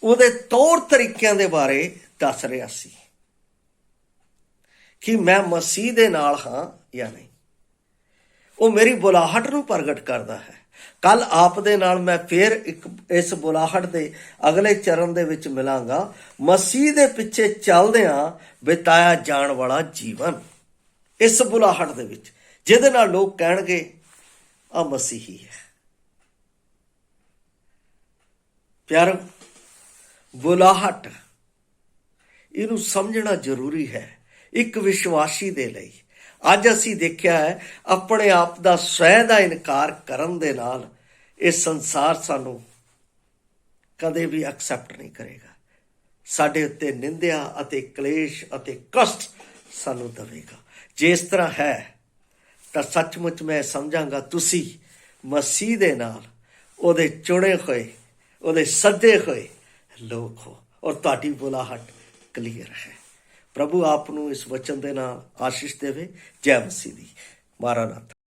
ਉਹਦੇ ਤੌਰ ਤਰੀਕਿਆਂ ਦੇ ਬਾਰੇ ਦੱਸ ਰਿਹਾ ਸੀ ਕਿ ਮੈਂ ਮਸੀਹ ਦੇ ਨਾਲ ਹਾਂ ਜਾਂ ਨਹੀਂ। ਉਹ ਮੇਰੀ ਬੁਲਾਹਟ ਨੂੰ ਪ੍ਰਗਟ ਕਰਦਾ ਹੈ। ਕੱਲ ਆਪ ਦੇ ਨਾਲ ਮੈਂ ਫਿਰ ਇੱਕ ਇਸ ਬੁਲਾਹਟ ਦੇ ਅਗਲੇ ਚਰਨ ਦੇ ਵਿੱਚ ਮਿਲਾਂਗਾ, ਮਸੀਹ ਦੇ ਪਿੱਛੇ ਚੱਲਦਿਆਂ ਬਿਤਾਇਆ ਜਾਣ ਵਾਲਾ ਜੀਵਨ। ਇਸ ਬੁਲਾਹਟ ਦੇ ਵਿੱਚ ਜਿਹਦੇ ਨਾਲ ਲੋਕ ਕਹਿਣਗੇ ਆ ਮਸੀਹੀ ਹੈ। ਪਿਆਰੋ, ਬੁਲਾਹਟ ਇਹਨੂੰ ਸਮਝਣਾ ਜ਼ਰੂਰੀ ਹੈ ਇੱਕ ਵਿਸ਼ਵਾਸੀ ਦੇ ਲਈ। ਅੱਜ ਅਸੀਂ ਦੇਖਿਆ ਹੈ, ਆਪਣੇ ਆਪ ਦਾ ਸਵੈ ਦਾ ਇਨਕਾਰ ਕਰਨ ਦੇ ਨਾਲ ਇਹ ਸੰਸਾਰ ਸਾਨੂੰ ਕਦੇ ਵੀ ਐਕਸੈਪਟ ਨਹੀਂ ਕਰੇਗਾ। ਸਾਡੇ ਉੱਤੇ ਨਿੰਦਿਆ ਅਤੇ ਕਲੇਸ਼ ਅਤੇ ਕਸ਼ਟ ਸਾਨੂੰ ਦੇਵੇਗਾ। ਜੇ ਇਸ ਤਰ੍ਹਾਂ ਹੈ ਤਾਂ ਸੱਚਮੁੱਚ ਮੈਂ ਸਮਝਾਂਗਾ ਤੁਸੀਂ ਮਸੀਹ ਦੇ ਨਾਲ, ਉਹਦੇ ਚੁਣੇ ਹੋਏ, ਉਹਦੇ ਸੱਦੇ ਹੋਏ ਲੋਕ ਹੋ, ਔਰ ਤੁਹਾਡੀ ਬੁਲਾਹਟ ਕਲੀਅਰ ਹੈ। ਪ੍ਰਭੂ ਆਪ ਨੂੰ ਇਸ ਵਚਨ ਦੇ ਨਾਲ ਆਸ਼ੀਸ਼ ਦੇਵੇ। ਜੈ ਮਸੀਹ ਦੀ। ਮਾਰਾਨਾਥ।